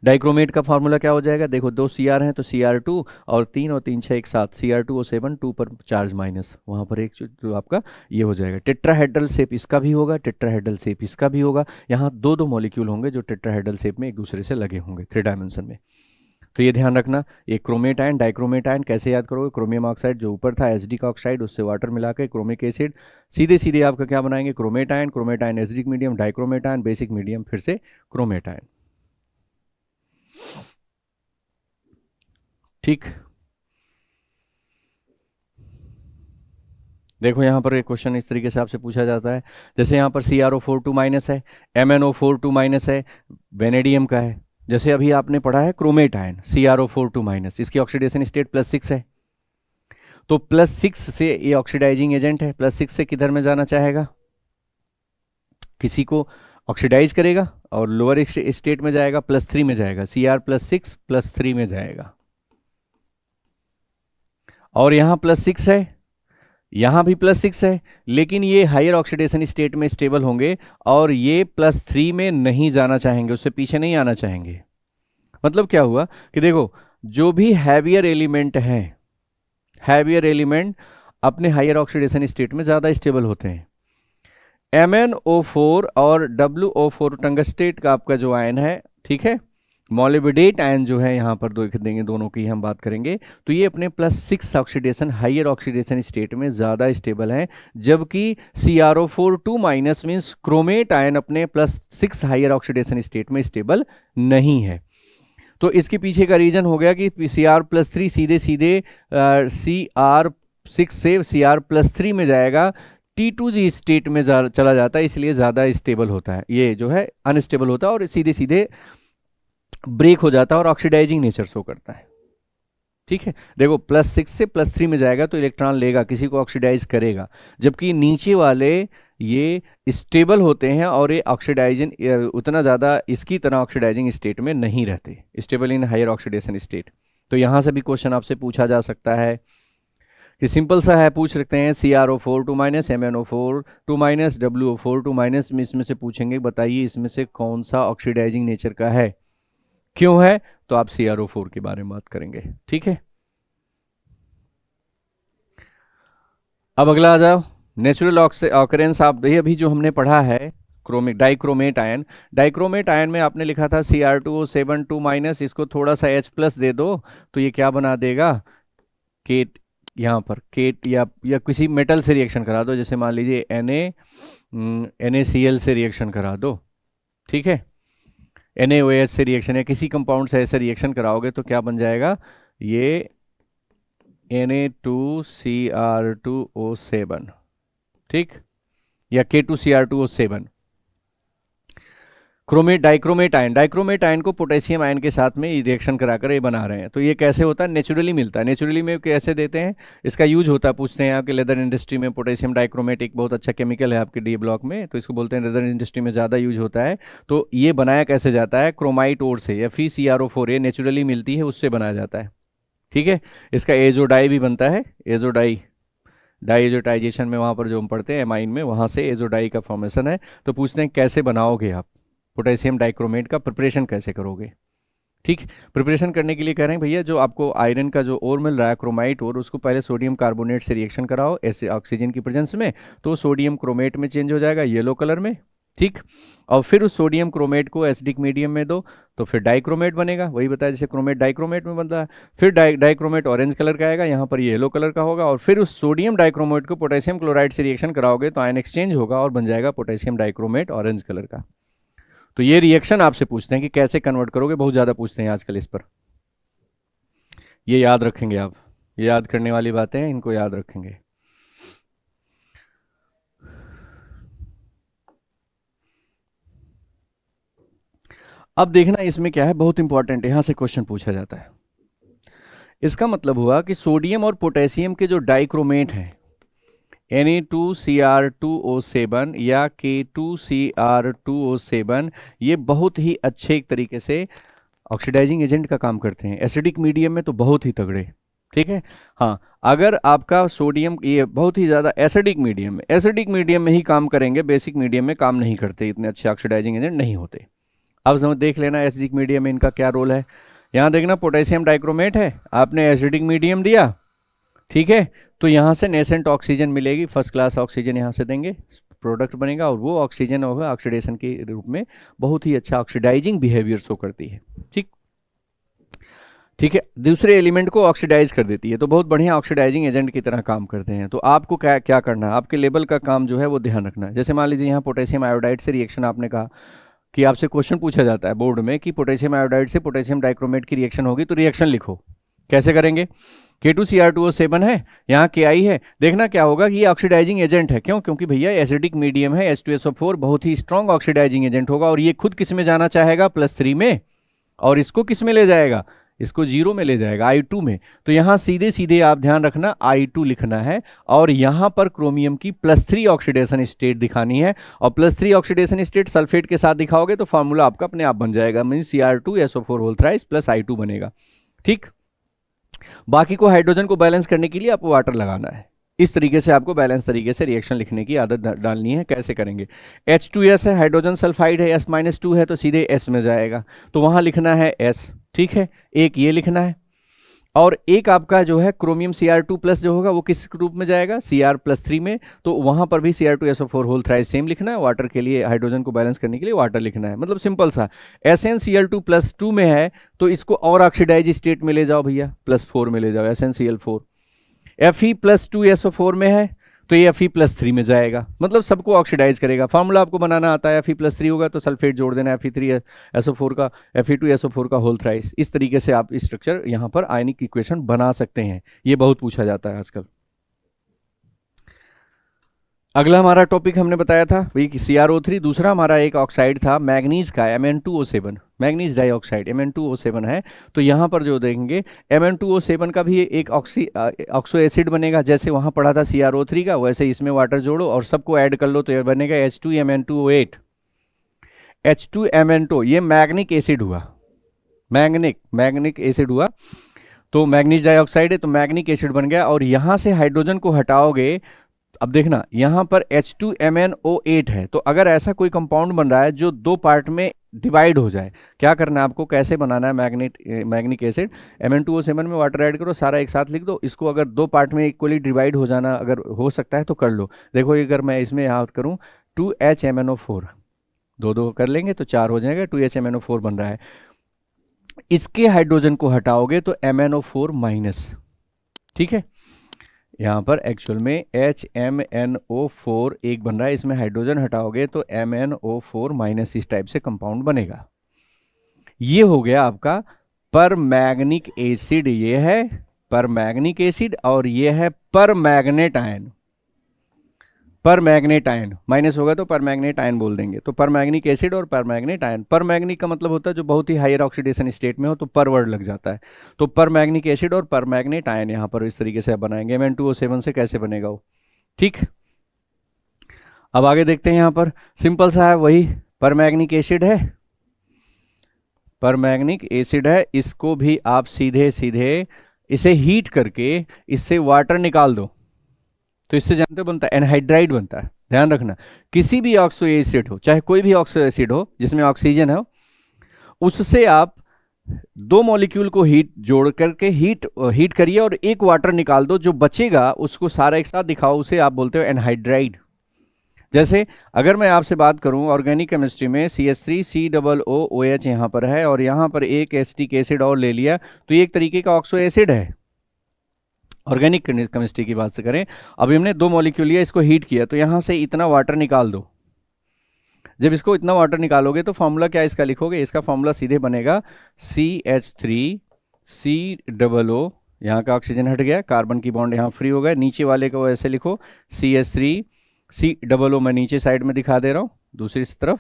डाइक्रोमेट का फॉर्मूला क्या हो जाएगा, देखो 2 Cr हैं तो Cr2 और 3 और 3 6 एक साथ, Cr2O7 2 पर चार्ज माइनस, वहाँ पर एक जो आपका ये हो जाएगा। टेट्राहेड्रल शेप इसका भी होगा, टेट्राहेड्रल शेप इसका भी होगा, यहाँ 2 मॉलिक्यूल होंगे जो टेट्राहेड्रल शेप में एक दूसरे से लगे होंगे 3 डायमेंशन में। तो ये ध्यान रखना, ये क्रोमेट आयन डाइक्रोमेट आयन कैसे याद करोगे, क्रोमियम ऑक्साइड जो ऊपर था एसिडिक ऑक्साइड उससे वाटर मिला के क्रोमिक एसिड, सीधे सीधे आपका क्या बनाएंगे chromate ion acidic medium, dichromate ion basic medium, फिर से क्रोमेट आयन, ठीक। देखो यहाँ पर एक क्वेश्चन इस तरीके से आपसे पूछा जाता है, जैसे यहाँ पर CrO4 2- है, MnO4 2- है, वेनेडियम का है। जैसे अभी आपने पढ़ा है क्रोमेट आयन CrO4 2-, इसकी ऑक्सीडेशन स्टेट +6 है, तो +6 से ये ऑक्सीडाइजिंग एजेंट है, +6 से किधर में जाना चाहेगा, किसी को ऑक्सीडाइज करेगा और लोअर स्टेट में जाएगा +3 में जाएगा, Cr+6 +3 में जाएगा। और यहाँ +6 है, यहाँ भी +6 है, लेकिन ये हायर ऑक्सीडेशन स्टेट में स्टेबल होंगे और ये +3 में नहीं जाना चाहेंगे, उससे पीछे नहीं आना चाहेंगे। मतलब क्या हुआ कि देखो जो भी हैवियर एलिमेंट हैं, हैवियर एलिमेंट अपने हायर ऑक्सीडेशन स्टेट में ज़्यादा स्टेबल होते हैं। MnO4 और WO4 टंगस्टेट का आपका जो आयन है, ठीक है, मॉलिबिडेट आयन जो है यहाँ पर देख देंगे, दोनों की हम बात करेंगे, तो ये अपने +6 ऑक्सीडेशन हायर ऑक्सीडेशन स्टेट में ज़्यादा स्टेबल है, जबकि CrO4 2- मीन्स क्रोमेट आयन अपने +6 हायर ऑक्सीडेशन स्टेट में स्टेबल नहीं है। तो इसके पीछे का रीजन हो गया कि Cr+3 सीधे सीधे Cr6 से Cr+3 में जाएगा, T2G स्टेट में चला जाता है, इसलिए ज़्यादा स्टेबल होता है, ये जो है अनस्टेबल होता है और सीधे सीधे ब्रेक हो जाता है और ऑक्सीडाइजिंग नेचर शो करता है। ठीक है, देखो +6 से +3 में जाएगा तो इलेक्ट्रॉन लेगा, किसी को ऑक्सीडाइज करेगा, जबकि नीचे वाले ये स्टेबल होते हैं और ये ऑक्सीडाइजिंग उतना ज़्यादा इसकी तरह ऑक्सीडाइजिंग स्टेट में नहीं रहते, stable in higher oxidation state. तो यहाँ से भी क्वेश्चन आपसे पूछा जा सकता है कि सिंपल सा है, पूछ सकते हैं CrO4 2 MnO4 2 WO4 2 इसमें से पूछेंगे बताइए इसमें से कौन सा ऑक्सीडाइजिंग नेचर का है, क्यों है, तो आप CrO4 के बारे में बात करेंगे। ठीक है, अब अगला आ जाओ, नेचुरल ऑकरेंस। आप ये अभी जो हमने पढ़ा है chromic dichromate ion, dichromate ion में आपने लिखा था Cr2O7 2 इसको थोड़ा सा H+ दे दो तो ये क्या बना देगा, केट, यहाँ पर केट या किसी मेटल से रिएक्शन करा दो, जैसे मान लीजिए NaCl से रिएक्शन करा दो, ठीक है, NaOH से रिएक्शन या किसी कंपाउंड से ऐसे रिएक्शन कराओगे तो क्या बन जाएगा, ये Na2Cr2O7, ठीक, या K2Cr2O7। Chromate dichromate ion, dichromate ion को पोटेशियम आयन के साथ में रिएक्शन कराकर ये बना रहे हैं, तो ये कैसे होता है, नेचुरली मिलता है। नेचुरली में कैसे देते हैं, इसका यूज होता है, पूछते हैं आपके लेदर इंडस्ट्री में पोटेशियम डाइक्रोमेट एक बहुत अच्छा केमिकल है आपके डी ब्लॉक में, तो इसको बोलते हैं लेदर इंडस्ट्री में ज़्यादा यूज होता है। तो ये बनाया कैसे जाता है, क्रोमाइट ओर से या FeCrO4, ये नेचुरली मिलती है उससे बनाया जाता है। ठीक है, इसका एजोडाई भी बनता है, एजोडाई, डाइएजोटाइजेशन में वहाँ पर जो हम पढ़ते हैं एमाइन में, वहाँ से एजोडाई का फॉर्मेशन है। तो पूछते हैं कैसे बनाओगे आप पोटेशियम डाइक्रोमेट का, प्रिपरेशन कैसे करोगे। ठीक, प्रिपरेशन करने के लिए कह रहे हैं भैया जो आपको आयरन का जो ओर मिल रहा है क्रोमाइट ओर, उसको पहले सोडियम कार्बोनेट से रिएक्शन कराओ ऐसे ऑक्सीजन की प्रेजेंस में, तो सोडियम क्रोमेट में चेंज हो जाएगा येलो कलर में। ठीक, और फिर उस सोडियम क्रोमेट को एसिडिक मीडियम में दो तो फिर डाइक्रोमेट बनेगा, वही बताया जैसे क्रोमेट डाइक्रोमेट में बनता है। फिर डाइक्रोमेट ऑरेंज कलर का आएगा, यहाँ पर येलो कलर का होगा, और फिर उस सोडियम डाइक्रोमेट को पोटेशियम क्लोराइड से रिएक्शन कराओगे तो आयन एक्सचेंज होगा और बन जाएगा पोटेशियम डाइक्रोमेट ऑरेंज कलर का। तो ये रिएक्शन आपसे पूछते हैं कि कैसे कन्वर्ट करोगे, बहुत ज़्यादा पूछते हैं आजकल इस पर, ये याद रखेंगे आप, ये याद करने वाली बातें हैं, इनको याद रखेंगे। अब देखना इसमें क्या है, बहुत इंपॉर्टेंट, यहां से क्वेश्चन पूछा जाता है। इसका मतलब हुआ कि सोडियम और पोटेशियम के जो डाइक्रोमेट हैं Na2Cr2O7 या K2Cr2O7, ये बहुत ही अच्छे एक तरीके से ऑक्सीडाइजिंग एजेंट का काम करते हैं, एसिडिक मीडियम में तो बहुत ही तगड़े। ठीक है, हाँ, अगर आपका सोडियम ये बहुत ही ज़्यादा एसिडिक मीडियम में ही काम करेंगे, बेसिक मीडियम में काम नहीं करते, इतने अच्छे ऑक्सीडाइजिंग एजेंट नहीं होते। अब समझ देख लेना एसिडिक मीडियम में इनका क्या रोल है। यहाँ देखना पोटेशियम डाइक्रोमेट है, आपने एसिडिक मीडियम दिया, ठीक है, तो यहाँ से नेसेंट ऑक्सीजन मिलेगी, फर्स्ट क्लास ऑक्सीजन यहाँ से देंगे, प्रोडक्ट बनेगा, और वो ऑक्सीजन होगा ऑक्सीडेशन के रूप में बहुत ही अच्छा ऑक्सीडाइजिंग बिहेवियर शो करती है। ठीक, ठीक है, दूसरे एलिमेंट को ऑक्सीडाइज कर देती है, तो बहुत बढ़िया ऑक्सीडाइजिंग एजेंट की तरह काम करते हैं। तो आपको क्या क्या करना है, आपके लेवल का काम जो है वो ध्यान रखना है। जैसे मान लीजिए यहाँ पोटेशियम आयोडाइड से रिएक्शन, आपने कहा कि आपसे क्वेश्चन पूछा जाता है बोर्ड में कि पोटेशियम आयोडाइड से पोटेशियम डाइक्रोमेट की रिएक्शन होगी, तो रिएक्शन लिखो, कैसे करेंगे। K2Cr2O7 है, यहाँ Ki है, देखना क्या होगा कि ये ऑक्सीडाइजिंग एजेंट है, क्यों, क्योंकि भैया एसिडिक मीडियम है, H2SO4 बहुत ही स्ट्रॉन्ग ऑक्सीडाइजिंग एजेंट होगा, और ये खुद किस में जाना चाहेगा, +3 में, और इसको किस में ले जाएगा, इसको 0 में ले जाएगा, I2 में। तो यहाँ सीधे सीधे आप ध्यान रखना I2 लिखना है, और यहाँ पर क्रोमियम की +3 ऑक्सीडेशन स्टेट दिखानी है, और +3 ऑक्सीडेशन स्टेट सल्फेट के साथ दिखाओगे तो फार्मूला आपका अपने आप बन जाएगा, mean Cr2SO4 whole thrice plus I2 बनेगा। ठीक, बाकी को हाइड्रोजन को बैलेंस करने के लिए आपको वाटर लगाना है, इस तरीके से आपको बैलेंस तरीके से रिएक्शन लिखने की आदत डालनी है। कैसे करेंगे, H2S है, हाइड्रोजन सल्फाइड है, S-2 है, तो सीधे S में जाएगा, तो वहां लिखना है S। ठीक है, एक ये लिखना है, और एक आपका जो है क्रोमियम Cr2+ जो होगा वो किस रूप में जाएगा, Cr+3 में, तो वहां पर भी Cr2SO4 होल थ्राइस सेम लिखना है। वाटर के लिए, हाइड्रोजन को बैलेंस करने के लिए वाटर लिखना है, मतलब सिंपल सा। SnCl2+2 में है तो इसको और ऑक्सीडाइज स्टेट में ले जाओ भैया, +4 में ले जाओ, SnCl4। Fe+2SO4 में है तो ये Fe+3 में जाएगा, मतलब सबको ऑक्सीडाइज करेगा। फार्मूला आपको बनाना आता है, Fe+3 होगा तो सल्फेट जोड़ देना Fe3SO4 का, Fe2SO4 का होल थ्राइस। इस तरीके से आप स्ट्रक्चर यहाँ पर आयनिक इक्वेशन बना सकते हैं, ये बहुत पूछा जाता है आजकल। अगला हमारा टॉपिक हमने बताया था वही CrO3। दूसरा हमारा एक ऑक्साइड था मैग्नीज का Mn2O7, मैग्नीज डाइऑक्साइड Mn2O7 है। तो यहाँ पर जो देखेंगे Mn2O7 का भी एक ऑक्सो एसिड बनेगा। जैसे वहाँ पढ़ा था CrO3 का, वैसे इसमें वाटर जोड़ो और सबको ऐड कर लो तो ये बनेगा H2Mn2O8। H2Mn2 ये मैग्निक एसिड हुआ, मैग्निक एसिड हुआ। तो मैग्नीज डाइऑक्साइड है तो मैग्निक एसिड बन गया। और यहाँ से हाइड्रोजन को हटाओगे, अब देखना यहाँ पर H2MnO8 है। तो अगर ऐसा कोई कंपाउंड बन रहा है जो दो पार्ट में डिवाइड हो जाए, क्या करना है आपको, कैसे बनाना है मैग्निक एसिड। Mn2O7 में वाटर ऐड करो, सारा एक साथ लिख दो। इसको अगर दो पार्ट में इक्वली डिवाइड हो जाना अगर हो सकता है तो कर लो। देखो अगर मैं इसमें याद करूँ 2HMnO4, दो दो कर लेंगे तो 4 हो जाएगा, 2HMnO4 बन रहा है। इसके हाइड्रोजन को हटाओगे तो MnO4 माइनस, ठीक है। यहाँ पर एक्चुअल में HMnO4 एक बन रहा है, इसमें हाइड्रोजन हटाओगे तो MnO4 माइनस इस टाइप से कंपाउंड बनेगा। ये हो गया आपका परमैग्निक एसिड, ये है परमैग्निक एसिड और ये है परमैग्नेट आयन। परमैग्नेट आयन माइनस होगा तो परमैग्नेट आयन बोल देंगे। तो परमैग्निक एसिड और परमैग्नेट आयन, परमैग्निक का मतलब होता है जो बहुत ही हायर ऑक्सीडेशन स्टेट में हो, तो पर वर्ड लग जाता है। तो परमैग्निक एसिड और परमैग्नेट आयन यहाँ पर इस तरीके से बनाएंगे। Mn2O7 से कैसे बनेगा वो, ठीक। अब आगे देखते हैं, यहाँ पर सिंपल सा है, वही परमैग्निक एसिड है, परमैग्निक एसिड है। इसको भी आप सीधे सीधे इसे हीट करके इससे वाटर निकाल दो तो इससे जानते हो बनता है एनहाइड्राइड बनता है। ध्यान रखना, किसी भी ऑक्सो एसिड हो, चाहे कोई भी ऑक्सो एसिड हो जिसमें ऑक्सीजन हो, उससे आप दो मॉलिक्यूल को हीट जोड़ करके हीट करिए और एक वाटर निकाल दो, जो बचेगा उसको सारा एक साथ दिखाओ, उसे आप बोलते हो एनहाइड्राइड। जैसे अगर मैं आपसे बात करूं ऑर्गेनिक केमिस्ट्री में CH3COOH यहां पर है और यहां पर एक एसिटिक एसिड और ले लिया, तो ये एक तरीके का ऑक्सो एसिड है। ऑर्गेनिक केमिस्ट्री की बात से करें, अभी हमने दो मॉलिक्यूल लिया, इसको हीट किया, तो यहां से इतना वाटर निकाल दो। जब इसको इतना वाटर निकालोगे तो फॉर्मूला क्या इसका लिखोगे, इसका फॉर्मूला सीधे बनेगा CH3COO, यहाँ का ऑक्सीजन हट गया, कार्बन की बॉन्ड यहाँ फ्री हो गया, नीचे वाले को ऐसे लिखो CH3COO, मैं नीचे साइड में दिखा दे रहा हूँ दूसरी तरफ,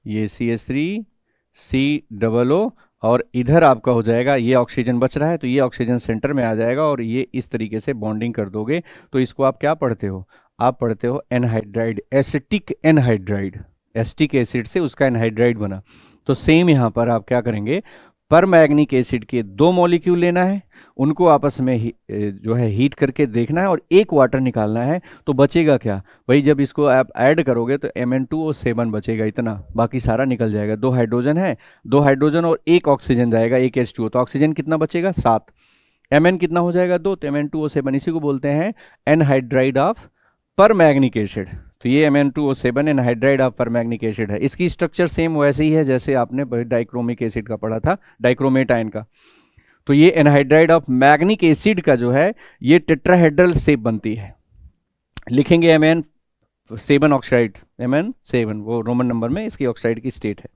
ये CH3COO और इधर आपका हो जाएगा, ये ऑक्सीजन बच रहा है तो ये ऑक्सीजन सेंटर में आ जाएगा और ये इस तरीके से बॉन्डिंग कर दोगे। तो इसको आप क्या पढ़ते हो, आप पढ़ते हो anhydride, acetic anhydride, acetic acid से उसका एनहाइड्राइड बना। तो सेम यहाँ पर आप क्या करेंगे, परमैग्निक एसिड के दो मॉलिक्यूल लेना है, उनको आपस में जो है हीट करके देखना है और एक वाटर निकालना है। तो बचेगा क्या भाई, जब इसको आप ऐड करोगे तो Mn2O7 बचेगा, इतना, बाकी सारा निकल जाएगा। दो हाइड्रोजन है, दो हाइड्रोजन और एक ऑक्सीजन जाएगा, एक H2O, तो ऑक्सीजन कितना बचेगा 7, Mn कितना हो जाएगा 2, तो Mn2O7, इसी को बोलते हैं एनहाइड्राइड ऑफ परमैग्निक एसिड। तो ये Mn2O7 एनहाइड्राइड ऑफ परमैग्निक एसिड है। इसकी स्ट्रक्चर सेम वैसे ही है जैसे आपने डाइक्रोमिक एसिड का पढ़ा था, डाइक्रोमेट आयन का। तो ये एनहाइड्राइड ऑफ मैग्निक एसिड का जो है ये टेट्राहेड्रल शेप बनती है, लिखेंगे Mn7 ऑक्साइड, Mn7 वो रोमन नंबर में इसकी ऑक्साइड की स्टेट है।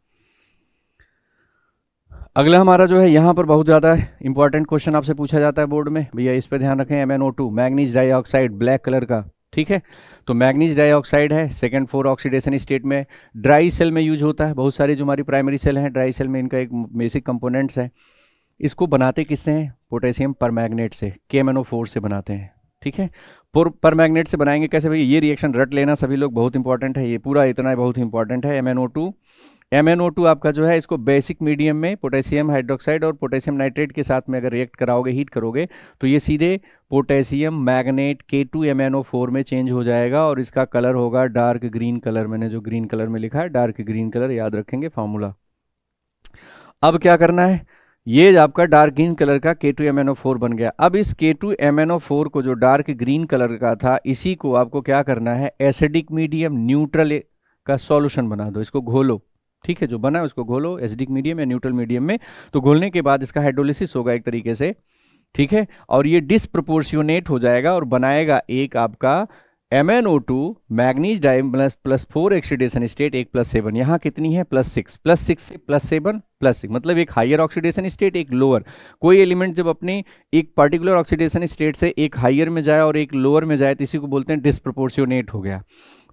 अगला हमारा जो है यहाँ पर बहुत ज़्यादा इंपॉर्टेंट क्वेश्चन आपसे पूछा जाता है बोर्ड में, भैया इस पर ध्यान रखें, MnO2 manganese dioxide, black colour का, ठीक है। तो मैग्नीज डाइऑक्साइड है, सेकंड 4 ऑक्सीडेशन स्टेट में, ड्राई सेल में यूज होता है। बहुत सारी जो हमारी प्राइमरी सेल हैं ड्राई सेल में इनका एक बेसिक कंपोनेंट्स है। इसको बनाते किससे हैं, पोटेशियम परमैग्नेट से, KMnO4 से बनाते हैं, ठीक है। परमैग्नेट से बनाएंगे कैसे भाई, ये रिएक्शन रट लेना सभी लोग, बहुत इंपॉर्टेंट है ये पूरा, इतना बहुत इंपॉर्टेंट है। MnO2 आपका जो है इसको बेसिक मीडियम में पोटेशियम हाइड्रोक्साइड और पोटेशियम नाइट्रेट के साथ में अगर रिएक्ट कराओगे, हीट करोगे, तो ये सीधे पोटेशियम मैग्नेट K2MnO4 में चेंज हो जाएगा और इसका कलर होगा डार्क ग्रीन कलर। मैंने जो ग्रीन कलर में लिखा है डार्क ग्रीन कलर, याद रखेंगे फॉर्मूला। अब क्या करना है, ये आपका डार्क ग्रीन कलर का K2MnO4 बन गया। अब इस K2MnO4 को जो डार्क ग्रीन कलर का था, इसी को आपको क्या करना है, एसिडिक मीडियम न्यूट्रल का सॉल्यूशन बना दो, इसको घोलो, ठीक है। जो बना है उसको घोलो एसिडिक मीडियम या न्यूट्रल मीडियम में। तो घोलने के बाद इसका हाइड्रोलिसिस होगा एक तरीके से, ठीक है, और ये डिसप्रोपोर्शियोनेट हो जाएगा और बनाएगा एक आपका MnO2 manganese die plus 4 oxidation state 1+7, यहाँ कितनी है +6, +6 से +7 +6, मतलब एक हायर ऑक्सीडेशन स्टेट एक लोअर। कोई एलिमेंट जब अपने एक पर्टिकुलर ऑक्सीडेशन स्टेट से एक हायर में जाए और एक लोअर में जाए तो इसी को बोलते हैं डिस्प्रोपोर्शियोनेट हो गया।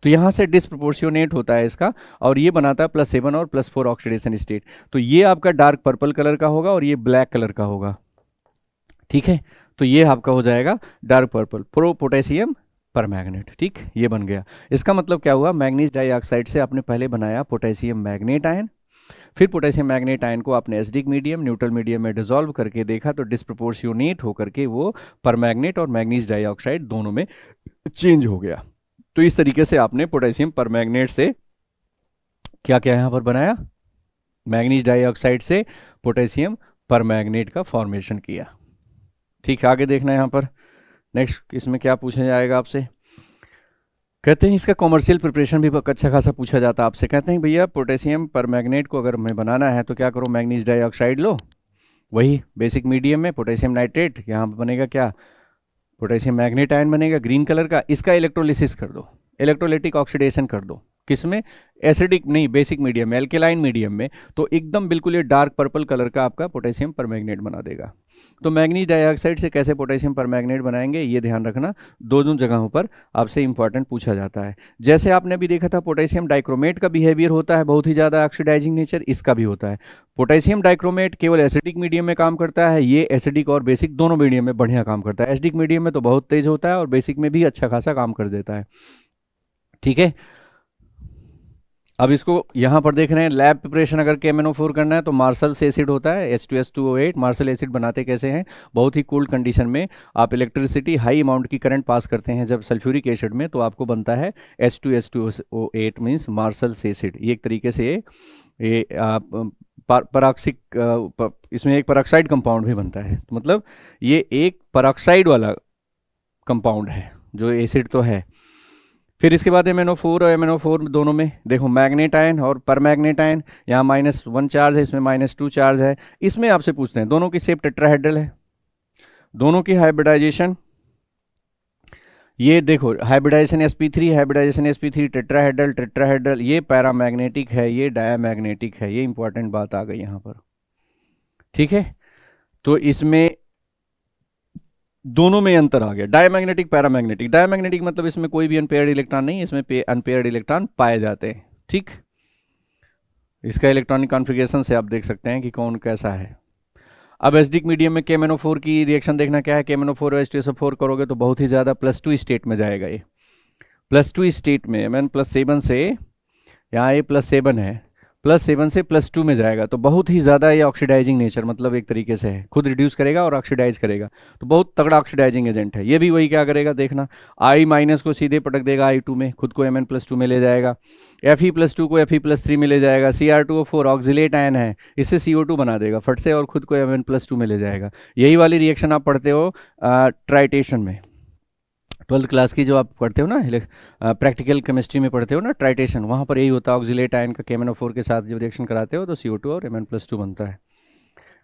तो यहाँ से डिस्प्रोपोर्शियोनेट होता है इसका, और ये बनाता है +7 और +4 ऑक्सीडेशन स्टेट। तो ये आपका डार्क पर्पल कलर का होगा और ये ब्लैक कलर का होगा, ठीक है। तो ये आपका हो जाएगा डार्क पर्पल, प्रो पोटेशियम परमैग्नेट, ठीक, ये बन गया। इसका मतलब क्या हुआ, मैग्नीज डाइऑक्साइड से आपने पहले बनाया पोटेशियम मैग्नेट आयन, फिर पोटेशियम मैग्नेट आयन को आपने एसिडिक मीडियम न्यूट्रल मीडियम में डिसॉल्व करके देखा तो डिस्प्रोपोर्शियोनेट होकर के वो परमैग्नेट और मैग्नीज डाइऑक्साइड दोनों में चेंज हो गया। तो इस तरीके से आपने पोटेशियम परमैग्नेट से क्या क्या यहां पर बनाया, मैग्नीज डाइऑक्साइड से पोटेशियम परमैग्नेट का फॉर्मेशन किया। ठीक है, आगे देखना है यहाँ पर नेक्स्ट इसमें क्या पूछा जाएगा आपसे। कहते हैं इसका कॉमर्शियल प्रिपरेशन भी अच्छा खासा पूछा जाता है आपसे। कहते हैं भैया पोटेशियम परमैग्नेट को अगर हमें बनाना है तो क्या करो, मैग्नीज डाइऑक्साइड लो, वही बेसिक मीडियम में पोटेशियम नाइट्रेट, यहाँ पर बनेगा क्या, पोटेशियम मैग्नेट आयन बनेगा ग्रीन कलर का, इसका इलेक्ट्रोलिसिस कर दो, इलेक्ट्रोलाइटिक ऑक्सीडेशन कर दो, किसमें, एसिडिक नहीं बेसिक मीडियम में, एल्केलाइन मीडियम में, तो एकदम बिल्कुल ये डार्क पर्पल कलर का आपका पोटेशियम परमैग्नेट बना देगा। तो मैग्नीज डाइऑक्साइड से कैसे पोटेशियम परमैग्नेट बनाएंगे, ये ध्यान रखना, दोनों जगहों पर आपसे इंपॉर्टेंट पूछा जाता है। जैसे आपने भी देखा था पोटेशियम डाइक्रोमेट का बिहेवियर होता है बहुत ही ज़्यादा ऑक्सीडाइजिंग नेचर, इसका भी होता है। पोटेशियम डाइक्रोमेट केवल एसिडिक मीडियम में काम करता है, ये एसिडिक और बेसिक दोनों मीडियम में बढ़िया काम करता है। एसिडिक मीडियम में तो बहुत तेज होता है और बेसिक में भी अच्छा खासा काम कर देता है, ठीक है। अब इसको यहां पर देख रहे हैं, लैब प्रिपरेशन अगर KMnO4 करना है तो मार्शल्स एसिड होता है H2S2O8। मार्शल एसिड बनाते कैसे हैं, बहुत ही कोल्ड कंडीशन में आप इलेक्ट्रिसिटी हाई अमाउंट की करंट पास करते हैं जब सल्फ्यूरिक एसिड में, तो आपको बनता है H2S2O8 मीन्स मार्शल्स एसिड। ये एक तरीके से ये आप पराक्सिक इसमें एक परऑक्साइड कंपाउंड भी बनता है, तो मतलब ये एक परऑक्साइड वाला कंपाउंड है जो एसिड तो है। फिर इसके बाद MnO4 और MnO4 दोनों में देखो मैग्नेट आयन और परमैग्नेट आयन, यहाँ -1 चार्ज है, इसमें -2 चार्ज है। इसमें आपसे पूछते हैं दोनों की शेप टेट्राहेड्रल है, दोनों की हाइब्रिडाइजेशन, ये देखो hybridisation sp3, hybridisation sp3 tetrahedral, tetrahedral, ये पैरामैग्नेटिक है, ये डायामैग्नेटिक है, ये इंपॉर्टेंट बात आ गई यहाँ पर, ठीक है। तो इसमें दोनों में अंतर आ गया, डायमैग्नेटिक पैरामैग्नेटिक। डायमैग्नेटिक मतलब इसमें कोई भी अनपेयर्ड इलेक्ट्रॉन नहीं, इसमें अनपेयर्ड इलेक्ट्रॉन पाए जाते हैं, ठीक। इसका इलेक्ट्रॉनिक कॉन्फ़िगरेशन से आप देख सकते हैं कि कौन कैसा है। अब एसिडिक मीडियम में KMnO4 की रिएक्शन देखना क्या है, KMnO4 और H2SO4 करोगे तो बहुत ही ज़्यादा +2 स्टेट में जाएगा। ये +2 स्टेट में Mn+7 से, यहाँ ये +7 है, +7 से +2 में जाएगा, तो बहुत ही ज़्यादा ये ऑक्सीडाइजिंग नेचर मतलब एक तरीके से है, खुद रिड्यूस करेगा और ऑक्सीडाइज करेगा, तो बहुत तगड़ा ऑक्सीडाइजिंग एजेंट है। ये भी वही क्या करेगा देखना, I- को सीधे पटक देगा I2 में, खुद को Mn+2 में ले जाएगा, Fe+2 को Fe+3 में ले जाएगा, Cr2O4 ऑक्सिलेट आयन है, इससे CO2 बना देगा फट से और खुद को Mn+2 में ले जाएगा। यही वाली रिएक्शन आप पढ़ते हो ट्राइटेशन में, 12th क्लास की जो आप पढ़ते हो ना, प्रैक्टिकल केमिस्ट्री में पढ़ते हो ना ट्राइटेशन, वहाँ पर यही होता है, ऑक्सिलेट आयन का KMnO4 के साथ जब रिएक्शन कराते हो तो CO2 और Mn+2 बनता है।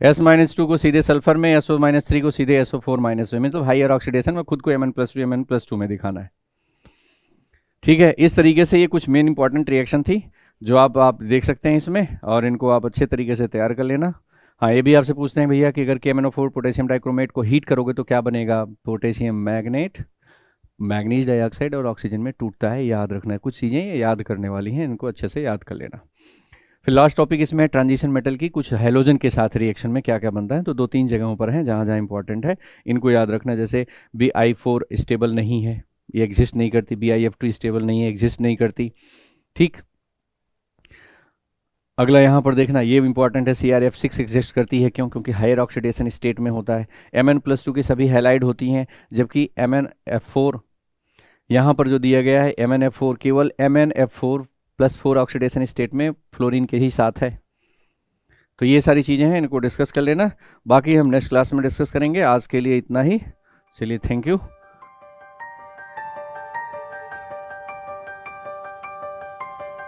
S-2 को सीधे सल्फर में, SO-3 को सीधे SO4- में, मतलब हाइयर ऑक्सीडेशन में खुद को Mn+2 में दिखाना है, ठीक है। इस तरीके से ये कुछ मेन इंपॉर्टेंट रिएक्शन थी जो आप देख सकते हैं इसमें, और इनको आप अच्छे तरीके से तैयार कर लेना। हाँ, ये भी आपसे पूछते हैं भैया कि अगर KMnO4 पोटेशियम डाइक्रोमेट को हीट करोगे तो क्या बनेगा, पोटेशियम मैग्नेट, मैग्नीज डाइऑक्साइड और ऑक्सीजन में टूटता है, याद रखना है। कुछ चीज़ें याद करने वाली हैं, इनको अच्छे से याद कर लेना। फिर लास्ट टॉपिक इसमें ट्रांजिशन मेटल की कुछ हेलोजन के साथ रिएक्शन में क्या क्या बनता है, तो 2-3 जगहों पर हैं जहाँ जहाँ इंपॉर्टेंट है, इनको याद रखना। जैसे Bi4 स्टेबल नहीं है, ये एग्जिस्ट नहीं करती, BiF2 स्टेबल नहीं है, एग्जिस्ट नहीं करती, ठीक। अगला यहाँ पर देखना, ये इंपॉर्टेंट है, CrF6 एग्जिस्ट करती है, क्यों, क्योंकि हायर ऑक्सीडेशन स्टेट में होता है। Mn+2 की सभी हैलाइड होती हैं, जबकि MnF4 यहाँ पर जो दिया गया है MnF4 केवल MnF4+4 ऑक्सीडेशन स्टेट में फ्लोरीन के ही साथ है। तो ये सारी चीज़ें हैं, इनको डिस्कस कर लेना, बाकी हम नेक्स्ट क्लास में डिस्कस करेंगे। आज के लिए इतना ही, चलिए थैंक यू।